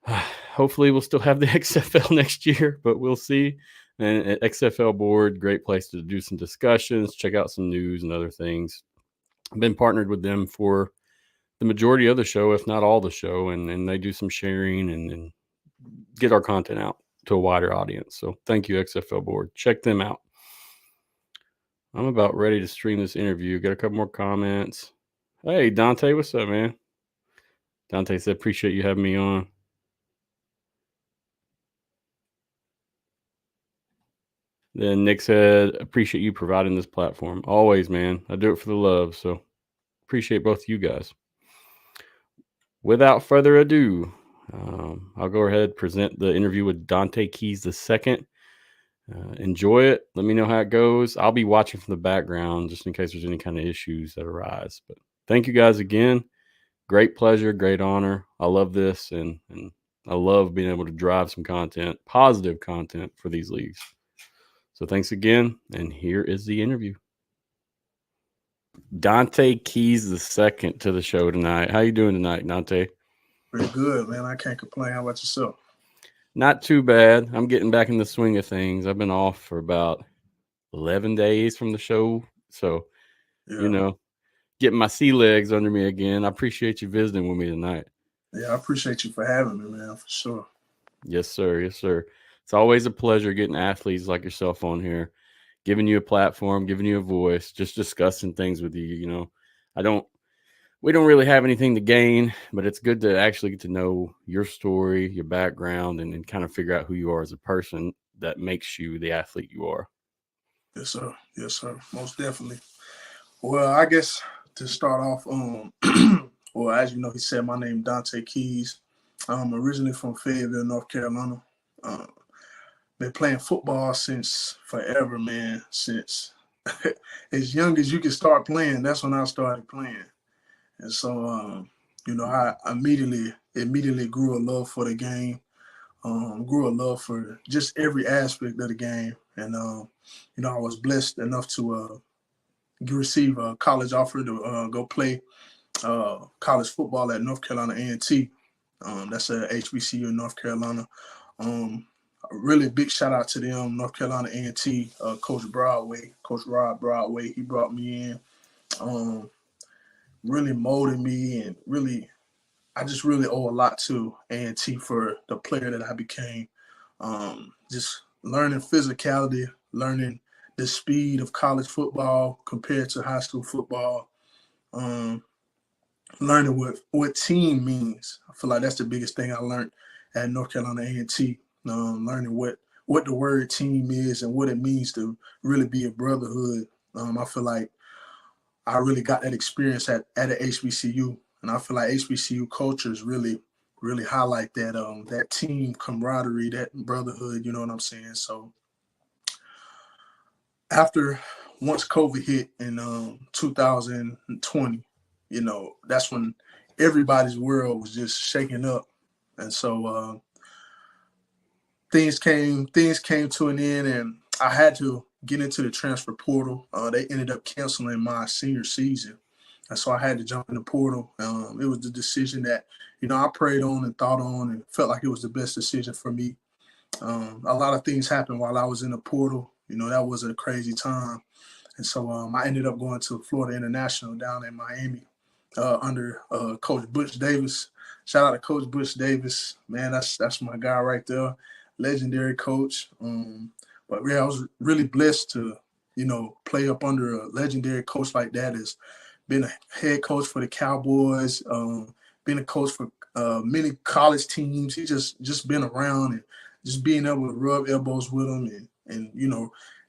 Hopefully we'll still have the XFL next year, but we'll see. And XFL Board, great place to do some discussions, check out some news and other things. I've been partnered with them for the majority of the show, if not all the show, and they do some sharing and get our content out to a wider audience. So thank you, XFL Board. Check them out. I'm about ready to stream this interview. Got a couple more comments. Hey, Dontae, what's up, man? Dontae said, appreciate you having me on. Then Nick said, appreciate you providing this platform. Always, man. I do it for the love. So appreciate both you guys. Without further ado, I'll go ahead and present the interview with Dontae Keys II. Enjoy it. Let me know how it goes. I'll be watching from the background just in case there's any kind of issues that arise. But thank you guys again. Great pleasure, great honor. I love this, and I love being able to drive some content, positive content for these leagues. So thanks again, and here is the interview. Dontae Keys II to the show tonight. How you doing tonight, Dontae? Pretty good, man. I can't complain. How about yourself? Not too bad. I'm getting back in the swing of things. I've been off for about 11 days from the show. So, getting my sea legs under me again. I appreciate you visiting with me tonight. Yeah, I appreciate you for having me, man, for sure. Yes, sir. Yes, sir. It's always a pleasure getting athletes like yourself on here, giving you a platform, giving you a voice, just discussing things with you. We don't really have anything to gain, but it's good to actually get to know your story, your background, and kind of figure out who you are as a person that makes you the athlete you are. Yes, sir. Yes, sir. Most definitely. Well, I guess to start off, well, as you know, he said my name Dontae Keys. I'm originally from Fayetteville, North Carolina. Been playing football since forever, man. Since as young as you can start playing, that's when I started playing. And so, I immediately grew a love for the game, grew a love for just every aspect of the game. And, I was blessed enough to receive a college offer to go play college football at North Carolina A&T. That's a HBCU in North Carolina. A really big shout out to them, North Carolina A&T, Coach Rod Broadway. He brought me in, really molded me, and I just really owe a lot to A&T for the player that I became. Just learning physicality, learning the speed of college football compared to high school football. Learning what team means. I feel like that's the biggest thing I learned at North Carolina A&T. Learning what the word team is and what it means to really be a brotherhood. I feel like I really got that experience at an HBCU, and I feel like HBCU cultures really highlight that team camaraderie, that brotherhood. You know what I'm saying? So once COVID hit in 2020, that's when everybody's world was just shaking up. And so things came to an end, and I had to get into the transfer portal. They ended up canceling my senior season. And so I had to jump in the portal. It was the decision that, I prayed on and thought on and felt like it was the best decision for me. A lot of things happened while I was in the portal. That was a crazy time. And so I ended up going to Florida International down in Miami under Coach Butch Davis. Shout out to Coach Butch Davis. Man, that's my guy right there. Legendary coach. But yeah, I was really blessed to, play up under a legendary coach like that. Has been a head coach for the Cowboys, been a coach for many college teams. He just been around, and just being able to rub elbows with him and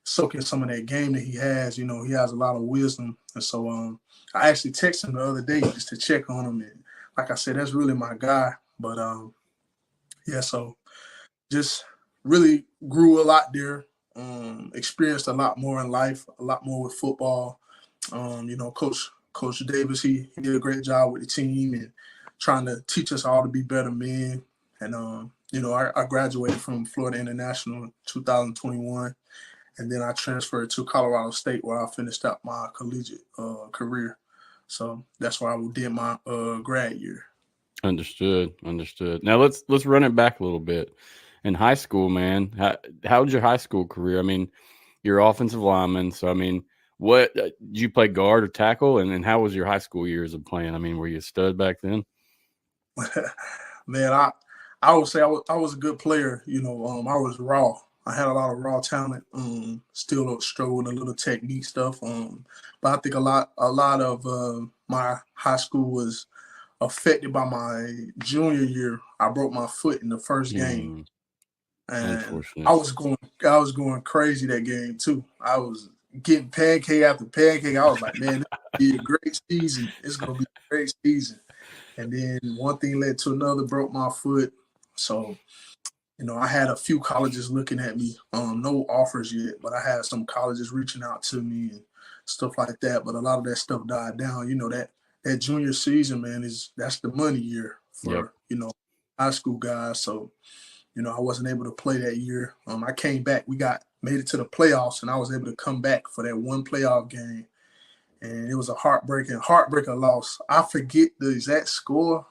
soaking some of that game that he has. He has a lot of wisdom. And so I actually texted him the other day just to check on him. And like I said, that's really my guy. But yeah, so just really grew a lot there. Experienced a lot more in life, a lot more with football. Coach Davis, he did a great job with the team and trying to teach us all to be better men. And I graduated from Florida International in 2021, and then I transferred to Colorado State, where I finished up my collegiate career. So that's where I did my grad year. Understood. Now let's run it back a little bit. In high school, man, how was your high school career? I mean, you're offensive lineman, so I mean, what did you play, guard or tackle? And then how was your high school years of playing? I mean, were you a stud back then? Man, I would say I was a good player. I was raw. I had a lot of raw talent. Still struggle with a little technique stuff. But I think a lot of my high school was affected by my junior year. I broke my foot in the first game, and I was going crazy that game too. I was getting pancake after pancake. I was like, man, this is gonna be a great season. It's gonna be a great season. And then one thing led to another, broke my foot. So, I had a few colleges looking at me. No offers yet, but I had some colleges reaching out to me and stuff like that. But a lot of that stuff died down. That junior season, man, that's the money year for, high school guys. So, I wasn't able to play that year. I came back. We made it to the playoffs, and I was able to come back for that one playoff game. And it was a heartbreaking loss. I forget the exact score,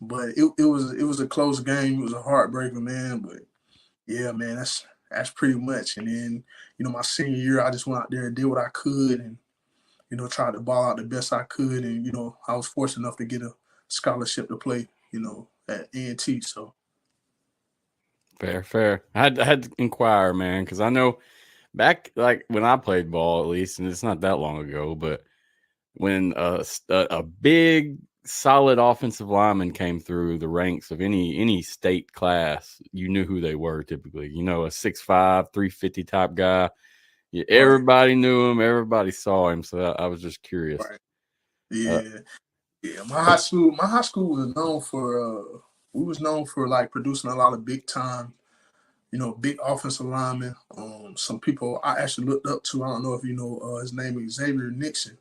but it was a close game. It was a heartbreaker, man. But yeah, man, that's pretty much. And then, my senior year, I just went out there and did what I could, and tried to ball out the best I could. And I was fortunate enough to get a scholarship to play, at A&T. So Fair. I had to inquire, man, because I know back like when I played ball, at least, and it's not that long ago, but when a big solid offensive lineman came through the ranks of any state class, you knew who they were typically. A 6'5", 350 type guy. Yeah, everybody knew him. Everybody saw him. So I was just curious. Right. Yeah. My high school was known for like producing a lot of big time big offensive lineman. Some people I actually looked up to. I don't know if you know his name is Xavier Nixon.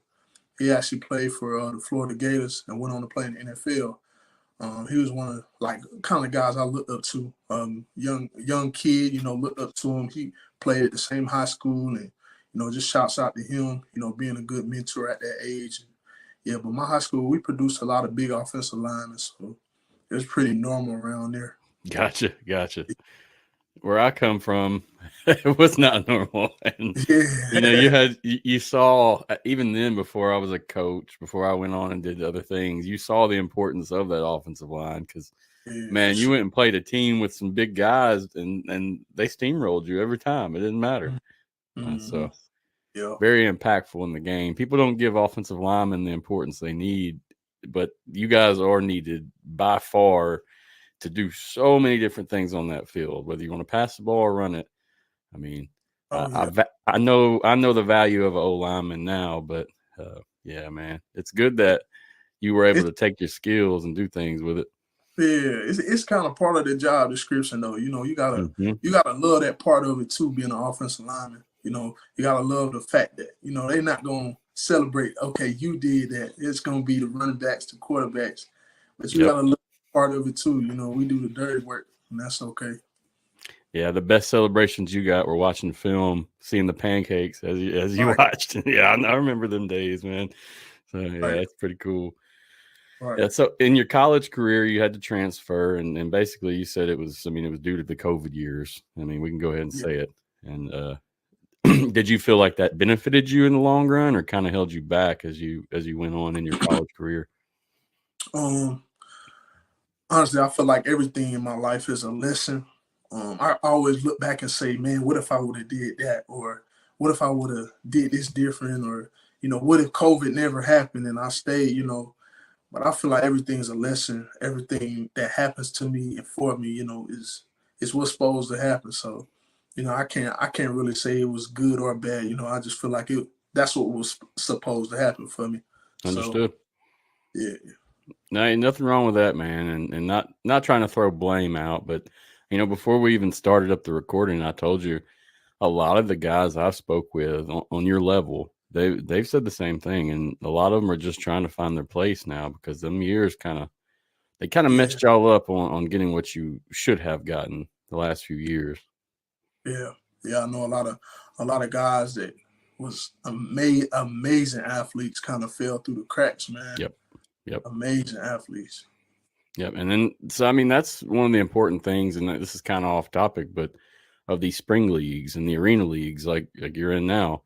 He actually played for the Florida Gators and went on to play in the NFL. He was one of kind of guys I looked up to. Young kid, looked up to him. He played at the same high school, and just shouts out to him. Being a good mentor at that age. Yeah, but my high school, we produced a lot of big offensive linemen, so it was pretty normal around there. Gotcha. Where I come from, it was not normal. And, Yeah. you saw, even then, before I was a coach, before I went on and did other things, you saw the importance of that offensive line because, man, you went and played a team with some big guys and they steamrolled you every time. It didn't matter. Mm-hmm. So yeah, very impactful in the game. People don't give offensive linemen the importance they need, but you guys are needed by far to do so many different things on that field, whether you want to pass the ball or run it. I mean, I know the value of an O lineman now, but yeah, man, it's good that you were able to take your skills and do things with it. Yeah, it's kind of part of the job description, though. You gotta love that part of it too, being an offensive lineman. You gotta love the fact that they're not gonna celebrate. Okay, you did that. It's gonna be the running backs, the quarterbacks, but you gotta love part of it too. We do the dirty work, and that's okay. Yeah, the best celebrations you got were watching film, seeing the pancakes as you watched. Yeah, I remember them days, man. So yeah, that's pretty cool. Right. Yeah, so in your college career, you had to transfer, and basically you said it was due to the COVID years. I mean, we can go ahead and say it. And did you feel like that benefited you in the long run, or kind of held you back as you went on in your college career? Honestly, I feel like everything in my life is a lesson. I always look back and say, man, what if I would have did that? Or what if I would have did this different? Or, what if COVID never happened and I stayed, But I feel like everything's a lesson. Everything that happens to me and for me, is what's supposed to happen. So, I can't really say it was good or bad. I just feel like that's what was supposed to happen for me. Understood. So, yeah. No, ain't nothing wrong with that, man. And not trying to throw blame out, but before we even started up the recording, I told you a lot of the guys I've spoke with on your level, they've said the same thing, and a lot of them are just trying to find their place now because them years kind of messed y'all up on getting what you should have gotten the last few years. Yeah, I know a lot of guys that was amazing athletes kind of fell through the cracks, man. Yep. Amazing athletes. Yep. And then, so, I mean, that's one of the important things, and this is kind of off topic, but of these spring leagues and the arena leagues like you're in now,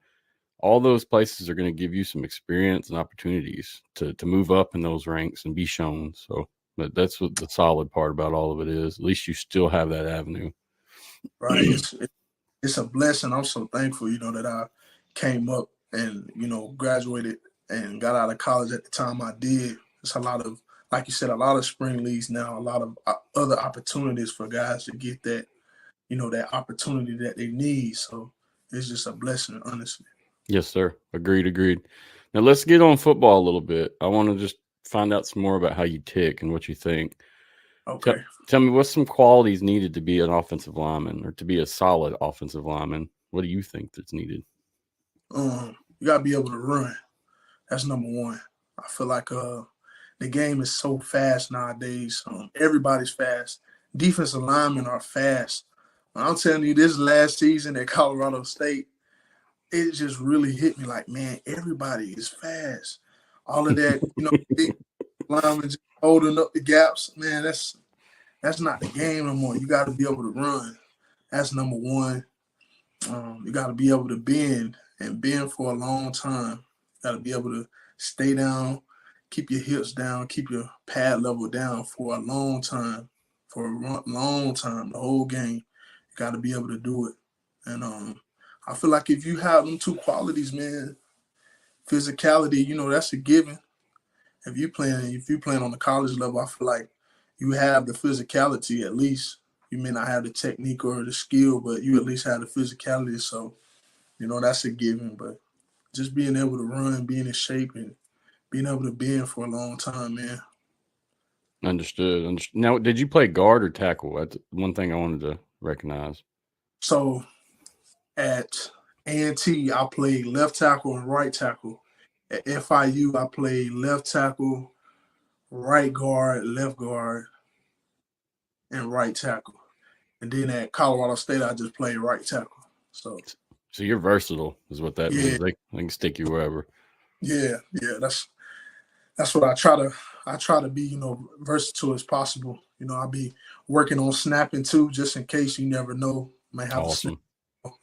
all those places are going to give you some experience and opportunities to move up in those ranks and be shown. So, but that's what the solid part about all of it is. At least you still have that avenue. Right. It's a blessing. I'm so thankful, that I came up and, graduated and got out of college at the time I did. It's a lot of, like you said, a lot of spring leagues now, a lot of other opportunities for guys to get that, that opportunity that they need. So it's just a blessing, honestly. Yes, sir. Agreed. Now let's get on football a little bit. I want to just find out some more about how you tick and what you think. Okay. Tell me what's some qualities needed to be an offensive lineman or to be a solid offensive lineman. What do you think that's needed? You gotta be able to run. That's number one. I feel like the game is so fast nowadays. Everybody's fast. Defensive linemen are fast. I'm telling you, this last season at Colorado State, it just really hit me like, man, everybody is fast. All of that, big linemen just holding up the gaps, man, that's not the game no more. You got to be able to run. That's number one. You got to be able to bend and bend for a long time. You got to be able to stay down, keep your hips down, keep your pad level down for a long time, the whole game. You got to be able to do it. And I feel like if you have them two qualities, man, physicality, that's a given. If you playing on the college level, I feel like you have the physicality at least. You may not have the technique or the skill, but you at least have the physicality. So, that's a given. But just being able to run, being in shape, and being able to bend for a long time, man. Understood. Now, did you play guard or tackle? That's one thing I wanted to recognize. So at A&T, I played left tackle and right tackle. At FIU, I played left tackle, right guard, left guard, and right tackle. And then at Colorado State, I just played right tackle. So you're versatile, is what that means. They can stick you wherever. Yeah. That's what I try to be, versatile as possible. I'll be working on snapping too, just in case you never know. May have awesome.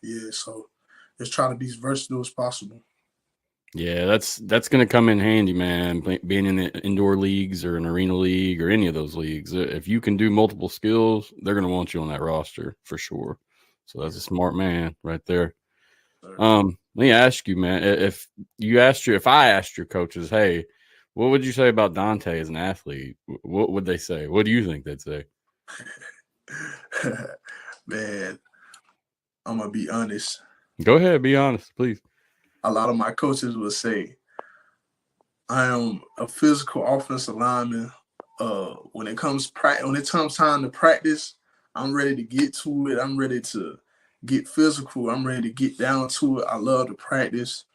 Yeah, so just try to be as versatile as possible. Yeah, that's going to come in handy, man. Being in the indoor leagues or an arena league or any of those leagues, if you can do multiple skills, they're going to want you on that roster for sure. So that's a smart man right there. Let me ask you, man, if I asked your coaches, hey, what would you say about Dontae as an athlete? What would they say? What do you think they'd say? Man, I'm going to be honest. Go ahead, be honest, please. A lot of my coaches would say, I am a physical offensive lineman. When it comes time to practice, I'm ready to get to it. I'm ready to get physical. I'm ready to get down to it. I love to practice.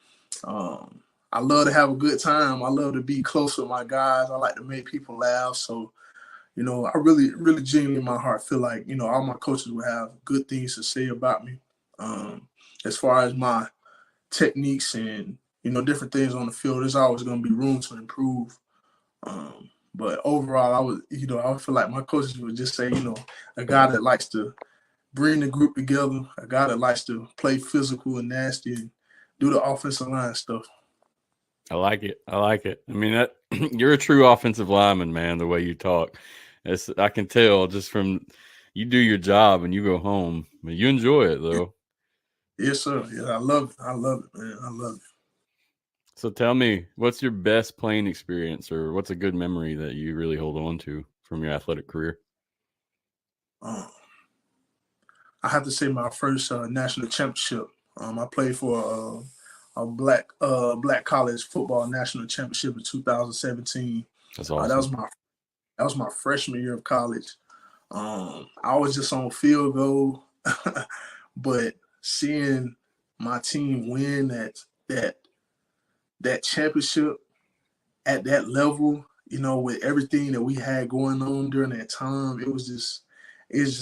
I love to have a good time. I love to be close with my guys. I like to make people laugh. So, I really, really genuinely in my heart feel like, all my coaches will have good things to say about me. As far as my techniques and, different things on the field, there's always going to be room to improve. But overall, I would feel like my coaches would just say, a guy that likes to bring the group together, a guy that likes to play physical and nasty and do the offensive line stuff. I like it. I mean, you're a true offensive lineman, man, the way you talk. I can tell just from you do your job and you go home. But you enjoy it, though. Yes, sir. Yeah, I love it, man. I love it. So tell me, what's your best playing experience or what's a good memory that you really hold on to from your athletic career? I have to say my first national championship. I played for a black college football national championship in 2017. That's awesome. That was my freshman year of college. I was just on field goal, but seeing my team win that championship at that level, with everything that we had going on during that time, it was just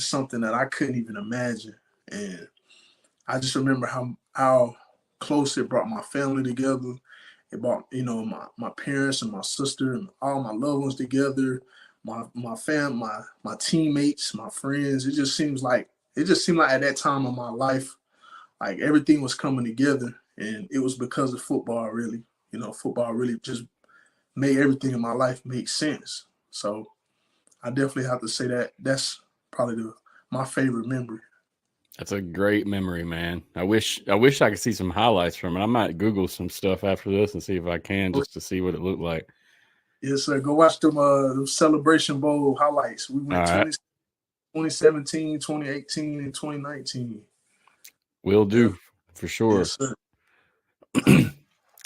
something that I couldn't even imagine. And I just remember how close it brought my family together. It brought, my parents and my sister and all my loved ones together, my fam, my teammates, my friends. It just seemed like at that time of my life, like everything was coming together, and it was because of football, really. Football really just made everything in my life make sense. So I definitely have to say that's probably my favorite memory. That's a great memory, man. I wish I could see some highlights from it. I might Google some stuff after this and see if I can, just to see what it looked like. Yes, sir. Go watch them Celebration Bowl highlights. We went 2017, 2018, and 2019. Will do, for sure. Yes, sir.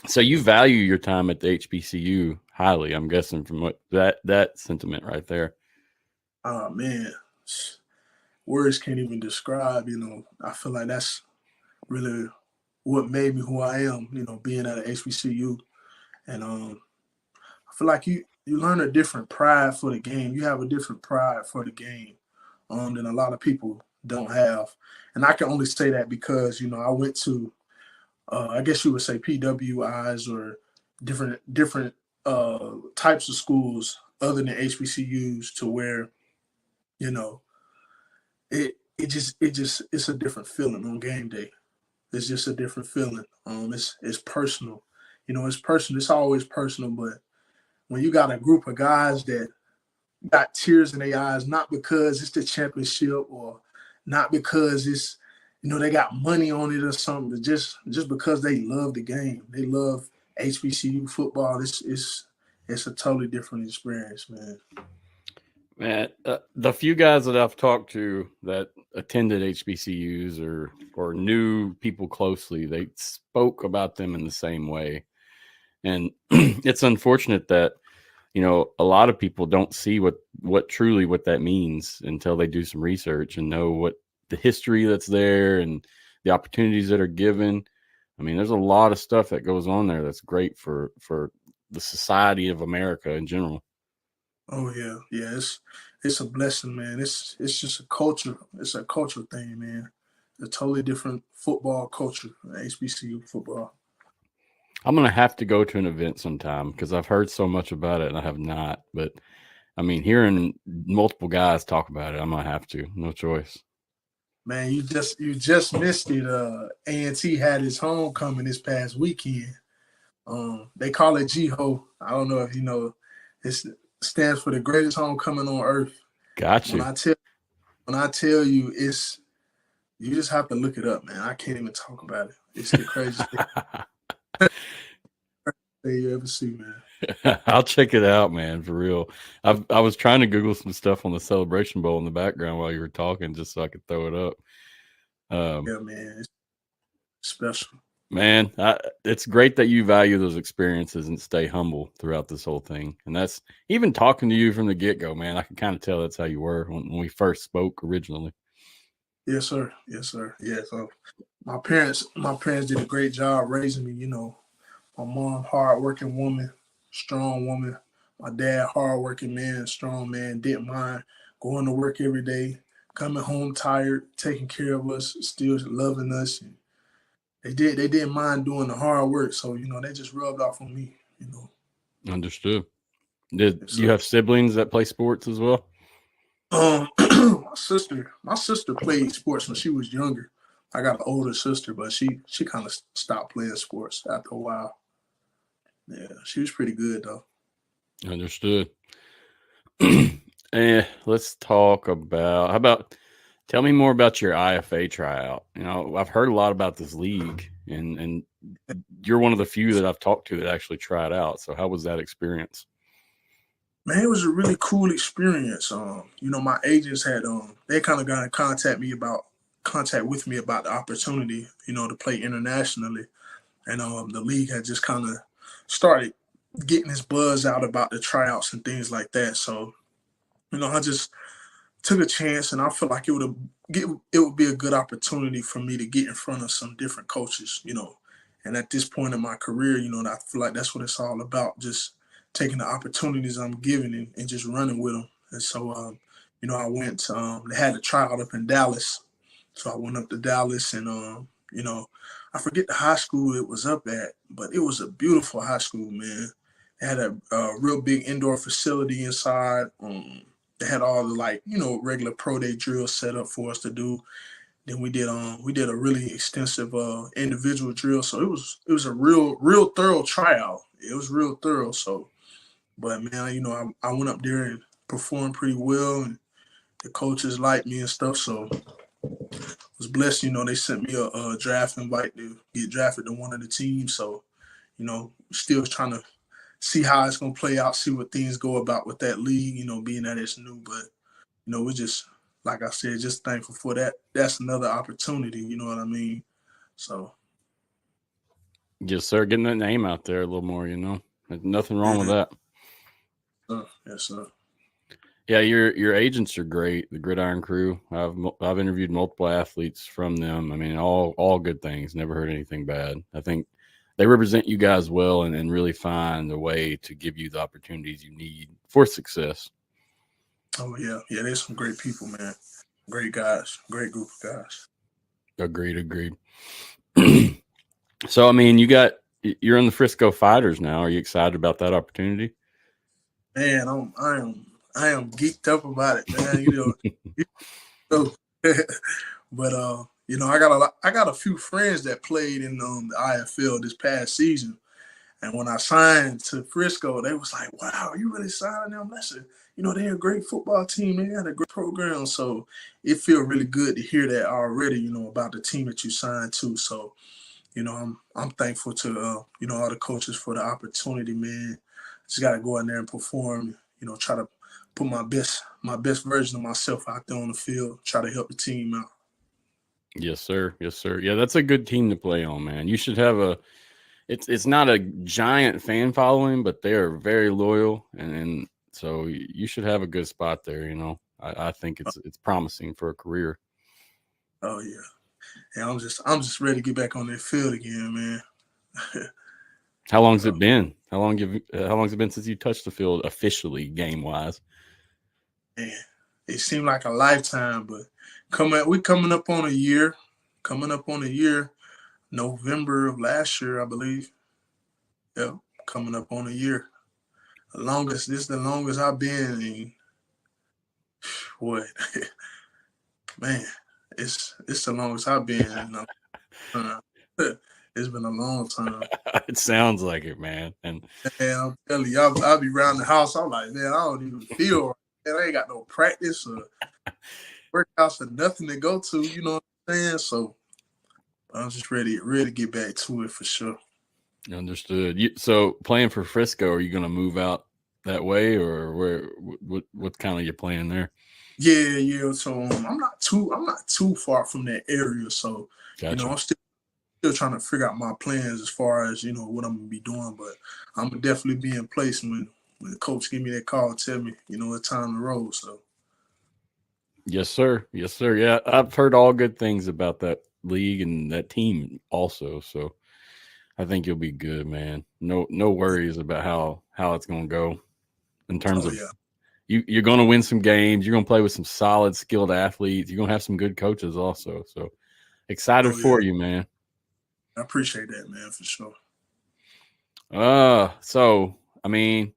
So you value your time at the HBCU highly, I'm guessing, from what that sentiment right there. Oh, man. Words can't even describe, I feel like that's really what made me who I am, being at an HBCU. And I feel like you learn a different pride for the game. You have a different pride for the game than a lot of people don't have. And I can only say that because, I went to, I guess you would say PWIs or different types of schools other than HBCUs, to where, it's a different feeling on game day. It's just a different feeling. It's personal. It's personal. It's always personal. But when you got a group of guys that got tears in their eyes, not because it's the championship or not because it's, they got money on it or something, but just because they love the game. They love HBCU football. It's a totally different experience, man. Man, the few guys that I've talked to that attended HBCUs or knew people closely, they spoke about them in the same way. And it's unfortunate that, a lot of people don't see what truly what that means until they do some research and know the history that's there and the opportunities that are given. I mean, there's a lot of stuff that goes on there that's great for the society of America in general. Oh yeah, yeah. It's a blessing, man. It's just a culture. It's a cultural thing, man. A totally different football culture, HBCU football. I'm gonna have to go to an event sometime because I've heard so much about it and I have not. But I mean, hearing multiple guys talk about it, I'm gonna have to. No choice. Man, you just missed it. A&T had his homecoming this past weekend. They call it GHO. I don't know if you know. It stands for the greatest homecoming on earth. Got you. When I tell you, it's you just have to look it up, man. I can't even talk about it. It's the craziest thing you ever see, man. I'll check it out, man, for real. I was trying to Google some stuff on the Celebration Bowl in the background while you were talking, just so I could throw it up. Yeah, man, it's special. Man, it's great that you value those experiences and stay humble throughout this whole thing. And that's even talking to you from the get-go, man. I can kind of tell that's how you were when we first spoke originally. Yes, sir. Yes, sir. Yeah. So my parents did a great job raising me. You know, my mom, hardworking woman, strong woman. My dad, hardworking man, strong man, didn't mind going to work every day, coming home tired, taking care of us, still loving us. And they didn't mind doing the hard work. So, you know, they just rubbed off on me, you know. Understood. Did you have siblings that play sports as well? My sister played sports when she was younger. I got an older sister, but she kind of stopped playing sports after a while. Yeah, she was pretty good though. Understood. Let's talk about tell me more about your IFA tryout. You know, I've heard a lot about this league, and you're one of the few that I've talked to that actually tried out. So how was that experience? Man, it was a really cool experience. You know, my agents had they kind of got in contact with me about the opportunity, you know, to play internationally. And the league had just kind of started getting its buzz out about the tryouts and things like that. So, you know, I just took a chance, and I feel like it would be a good opportunity for me to get in front of some different coaches, you know. And at this point in my career, you know, I feel like that's what it's all about, just taking the opportunities I'm given and just running with them. And so, you know, I went, they had a tryout up in Dallas. So I went up to Dallas and, you know, I forget the high school it was up at, but it was a beautiful high school, man. They had a real big indoor facility inside. They had all the, like, you know, regular pro day drills set up for us to do. Then we did a really extensive individual drill. So it was a real thorough tryout. It was real thorough. So, but man, you know, I went up there and performed pretty well, and the coaches liked me and stuff. So I was blessed. You know, they sent me a draft invite to get drafted to one of the teams. So, you know, still trying to see how it's gonna play out, see what things go about with that league. You know, being that it's new, but you know, we're just, like I said, just thankful for that. That's another opportunity. You know what I mean? So. Yes, sir. Getting that name out there a little more. You know, there's nothing wrong with that. Yes, sir. Yeah, your agents are great. The Gridiron Crew. I've interviewed multiple athletes from them. I mean, all good things. Never heard anything bad. I think they represent you guys well and really find a way to give you the opportunities you need for success. Oh yeah, there's some great people, man. Great guys, great group of guys. Agreed. So I mean, you're in the Frisco Fighters now. Are you excited about that opportunity? Man, I am geeked up about it, man. You know, but you know, I got a few friends that played in the IFL this past season, and when I signed to Frisco, they was like, "Wow, you really signing them?" I said, "You know, they're a great football team. They got a great program, so it feels really good to hear that already. You know, about the team that you signed to. So, you know, I'm thankful to you know, all the coaches for the opportunity, man. Just got to go in there and perform, you know, try to put my best version of myself out there on the field, try to help the team out." Yes, sir. Yeah, that's a good team to play on, man. You should have it's not a giant fan following, but they are very loyal, and so you should have a good spot there. You know, I think it's promising for a career. Oh yeah. Yeah, I'm just ready to get back on that field again, man. How long's it been? How long's it been since you touched the field officially, game wise? Man, it seemed like a lifetime, but we coming up on a year. Coming up on a year, November of last year, I believe. Yeah, coming up on a year. This is the longest I've been in. What? Man, it's the longest I've been in. It's been a long time. It sounds like it, man. And I'm telling you, I'll be around the house. I'm like, man, I don't even feel right. Man, I ain't got no practice or workouts or nothing to go to. You know what I'm saying? So I'm just ready to get back to it for sure. Understood. So playing for Frisco, are you going to move out that way, or what's kind of your plan there? Yeah. So I'm not too far from that area. So Gotcha. I'm still trying to figure out my plans as far as what I'm gonna be doing. But I'm gonna definitely be in place when the coach give me that call and tell me it's time to roll. So Yes, sir. Yeah, I've heard all good things about that league and that team also. So I think you'll be good, man. No worries about how it's going to go in terms of you're going to win some games. You're going to play with some solid, skilled athletes. You're going to have some good coaches also. So excited for you, man. I appreciate that, man, for sure. So I mean,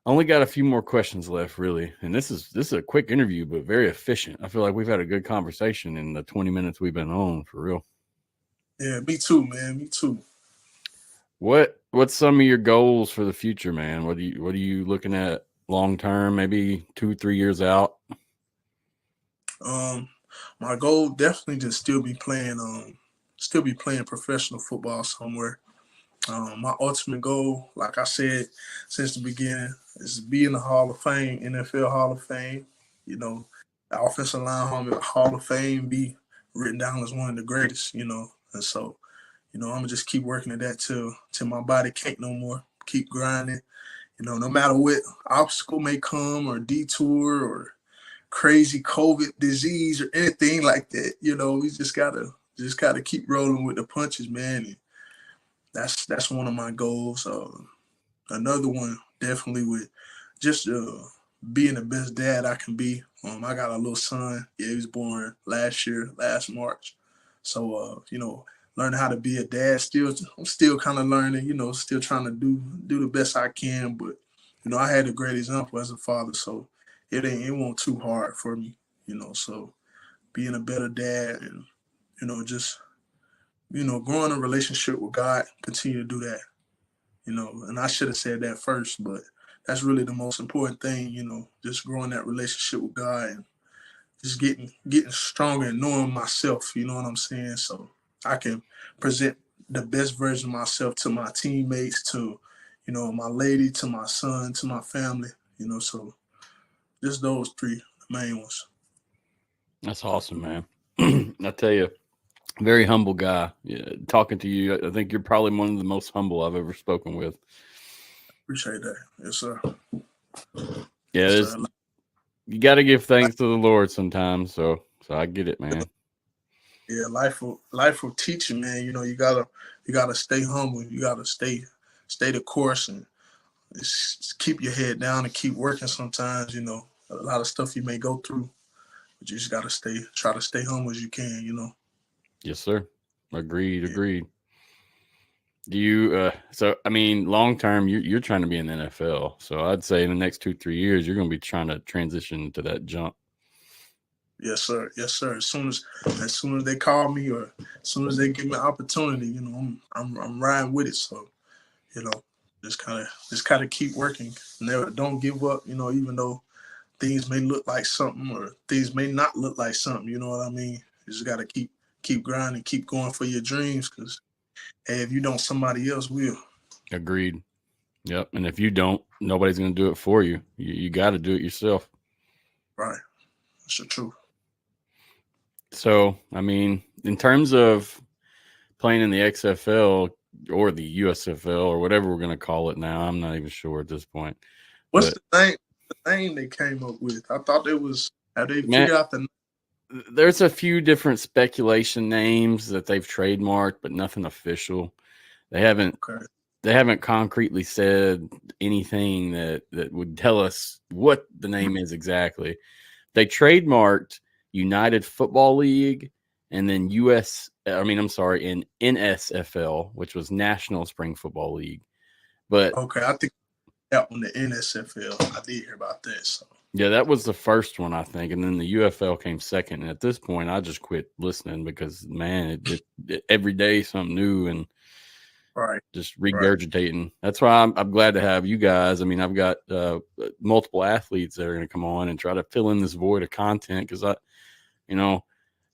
only got a few more questions left, really. And this is a quick interview, but very efficient. I feel like we've had a good conversation in the 20 minutes we've been on, for real. Yeah, me too, man. Me too. What's some of your goals for the future, man? What are you looking at long term? Maybe 2-3 years out. My goal definitely to still be playing professional football somewhere. My ultimate goal, like I said since the beginning, is to be in the Hall of Fame, NFL Hall of Fame. The offensive line Hall of Fame, be written down as one of the greatest. And so, I'm gonna just keep working at that till my body can't no more. Keep grinding. No matter what obstacle may come or detour or crazy COVID disease or anything like that. We just gotta keep rolling with the punches, man. And that's one of my goals. Another one definitely with just being the best dad I can be. I got a little son. Yeah, he was born last March. So learning how to be a dad. I'm still kind of learning. Still trying to do the best I can. But I had a great example as a father, so it wasn't too hard for me. So being a better dad and just growing a relationship with God, continue to do that. And I should have said that first, but that's really the most important thing, just growing that relationship with God and just getting stronger and knowing myself, you know what I'm saying? So I can present the best version of myself to my teammates, to, my lady, to my son, to my family, so just those three main ones. That's awesome, man. I tell you, very humble guy. Yeah, talking to you, I think you're probably one of the most humble I've ever spoken with. Appreciate that. Yes, sir. Yeah, yes, sir. You got to give thanks to the Lord sometimes. So I get it, man. Yeah, life will teach you, man. You gotta stay humble. You gotta stay the course and just keep your head down and keep working. Sometimes, a lot of stuff you may go through, but you just gotta try to stay humble as you can. Yes, sir. Agreed. Do you so I mean, long term you're trying to be in the NFL. So I'd say in the next 2-3 years you're gonna be trying to transition to that jump. Yes, sir. As soon as they call me or as soon as they give me an opportunity, I'm riding with it. So, just kind of keep working. Never don't give up, even though things may look like something or things may not look like something, you know what I mean? You just gotta keep grinding, keep going for your dreams, because hey, if you don't, somebody else will. Agreed. Yep. And if you don't, nobody's gonna do it for you. You gotta do it yourself. Right. That's the truth. So, I mean, in terms of playing in the XFL or the USFL or whatever we're going to call it now, I'm not even sure at this point. What's the name they came up with? I thought have they figured out the name? there's a few different speculation names that they've trademarked, but nothing official. They haven't concretely said anything that would tell us what the name is exactly. They trademarked United Football League and then in NSFL, which was National Spring Football League. But okay, I think that one, the NSFL, I did hear about that. So. Yeah, that was the first one, I think, and then the UFL came second. And at this point, I just quit listening because, man, it every day something new and just regurgitating. Right. That's why I'm glad to have you guys. I mean, I've got multiple athletes that are going to come on and try to fill in this void of content because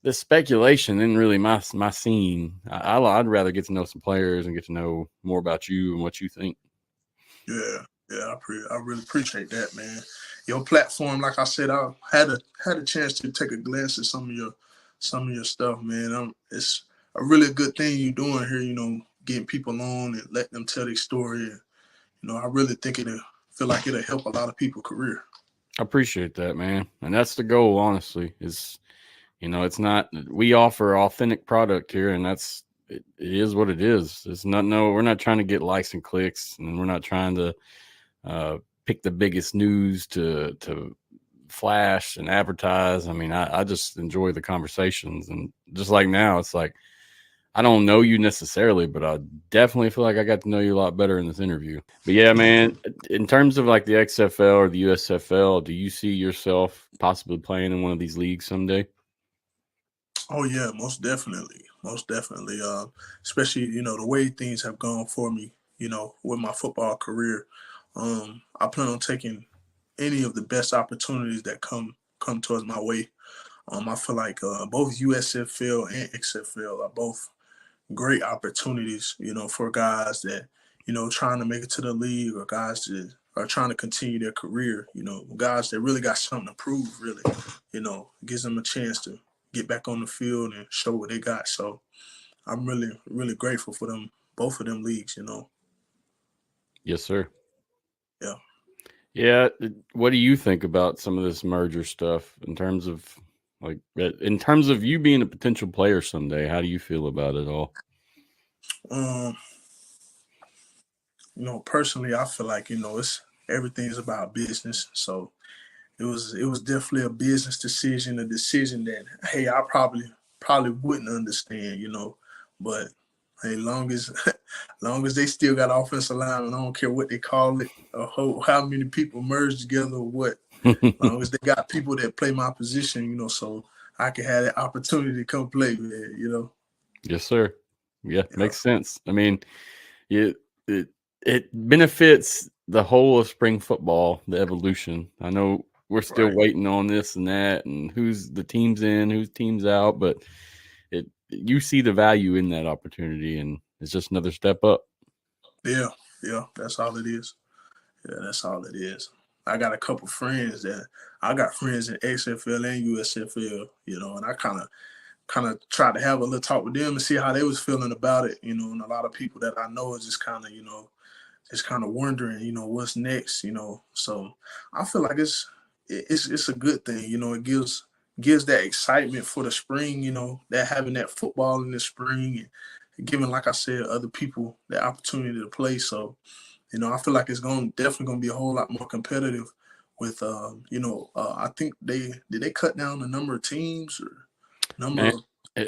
this speculation isn't really my scene. I'd rather get to know some players and get to know more about you and what you think. Yeah, I really appreciate that, man. Your platform, like I said, I had a chance to take a glance at some of your stuff, man. It's a really good thing you're doing here, getting people on and letting them tell their story. And, I really think feel like it'll help a lot of people's career. I appreciate that, man. And that's the goal, honestly, is, it's not, we offer authentic product here, and it is what it is. It's not, we're not trying to get likes and clicks, and we're not trying to pick the biggest news to flash and advertise. I mean, I just enjoy the conversations, and just like now, it's like, I don't know you necessarily, but I definitely feel like I got to know you a lot better in this interview. But yeah, man, in terms of like the XFL or the USFL, do you see yourself possibly playing in one of these leagues someday? Oh yeah, most definitely. Especially, the way things have gone for me, with my football career. I plan on taking any of the best opportunities that come towards my way. I feel like both USFL and XFL are both great opportunities, for guys that, trying to make it to the league, or guys that are trying to continue their career, guys that really got something to prove, really, gives them a chance to get back on the field and show what they got. So I'm really, really grateful for them, both of them leagues, Yes, sir. Yeah. Yeah. What do you think about some of this merger stuff in terms of you being a potential player someday? How do you feel about it all? Personally, I feel like, everything's about business. So it was definitely a business decision, a decision that, hey, I probably wouldn't understand, but hey, long as they still got offensive line, and I don't care what they call it, or how many people merge together or what, as long as they got people that play my position, so I can have that opportunity to come play, man, Yes, sir. Yeah, makes sense. I mean, it benefits the whole of spring football, the evolution. I know we're still waiting on this and that, and who's the teams in, who's teams out, but you see the value in that opportunity, and it's just another step up. Yeah, that's all it is. Yeah, that's all it is. I got a couple friends I got friends in XFL and USFL, and I kind of tried to have a little talk with them and see how they was feeling about it, and a lot of people that I know is just kind of wondering, what's next, So I feel like it's a good thing, it gives that excitement for the spring, that having that football in the spring and giving, like I said, other people the opportunity to play. So, I feel like it's definitely going to be a whole lot more competitive with, I think did they cut down the number of teams or number of...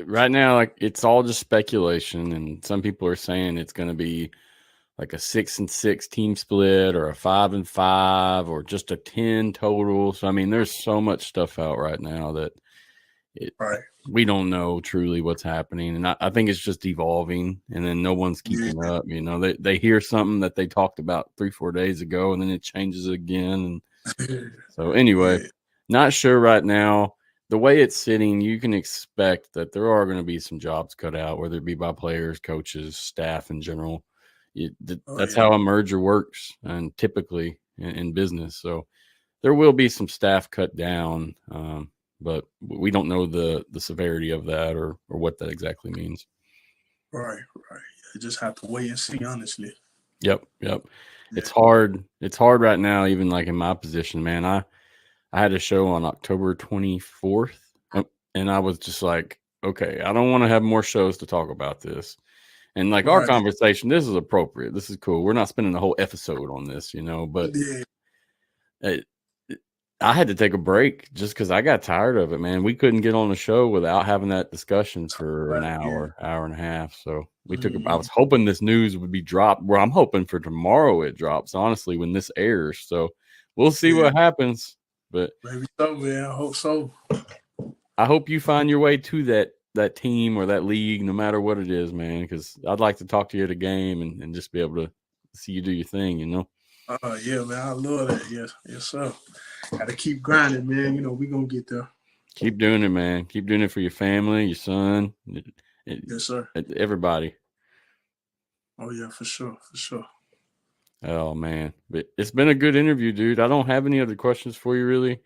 Right now, like, it's all just speculation, and some people are saying it's going to be like a 6-6 team split, or a 5-5, or just a 10 total. So I mean, there's so much stuff out right now that we don't know truly what's happening, and I think it's just evolving, and then no one's keeping up. They hear something that they talked about 3-4 days ago, and then it changes again. And so anyway, not sure right now. The way it's sitting, you can expect that there are going to be some jobs cut out, whether it be by players, coaches, staff in general. That's how a merger works, and typically in business. So there will be some staff cut down, but we don't know the severity of that or what that exactly means. Right. You just have to wait and see, honestly. Yep. It's hard right now, even like in my position, man. I had a show on October 24th. And I was just like, okay, I don't want to have more shows to talk about this. And like our conversation, this is appropriate. This is cool. We're not spending the whole episode on this, but I had to take a break just because I got tired of it, man. We couldn't get on the show without having that discussion for an hour and a half. So we I was hoping this news would be dropped. Well, I'm hoping for tomorrow it drops, honestly, when this airs. So we'll see what happens. But maybe so, man. I hope so. I hope you find your way to that team or that league, no matter what it is, man, because I'd like to talk to you at a game and just be able to see you do your thing, Yeah, man. I love that. Yes, sir. Got to keep grinding, man. We're going to get there. Keep doing it, man. Keep doing it for your family, your son. Yes, sir. Everybody. Oh, yeah, for sure. Oh, man. But it's been a good interview, dude. I don't have any other questions for you, really.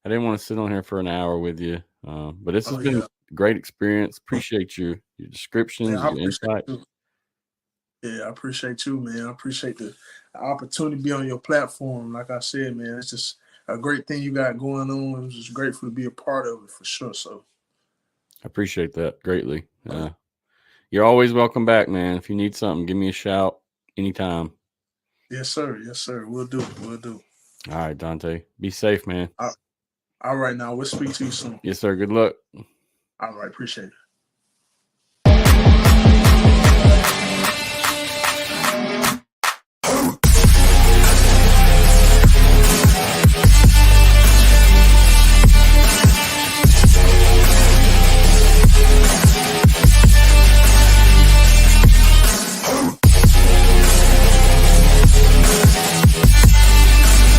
I didn't want to sit on here for an hour with you. But this has been a great experience. Appreciate your descriptions, your insight. Yeah, I appreciate you, man. I appreciate the opportunity to be on your platform. Like I said, man, it's just a great thing you got going on. It was just grateful to be a part of it for sure. So I appreciate that greatly. You're always welcome back, man. If you need something, give me a shout anytime. Yes, sir. We'll do. All right, Dontae. Be safe, man. All right, now we'll speak to you soon. Yes, sir. Good luck. All right, appreciate it.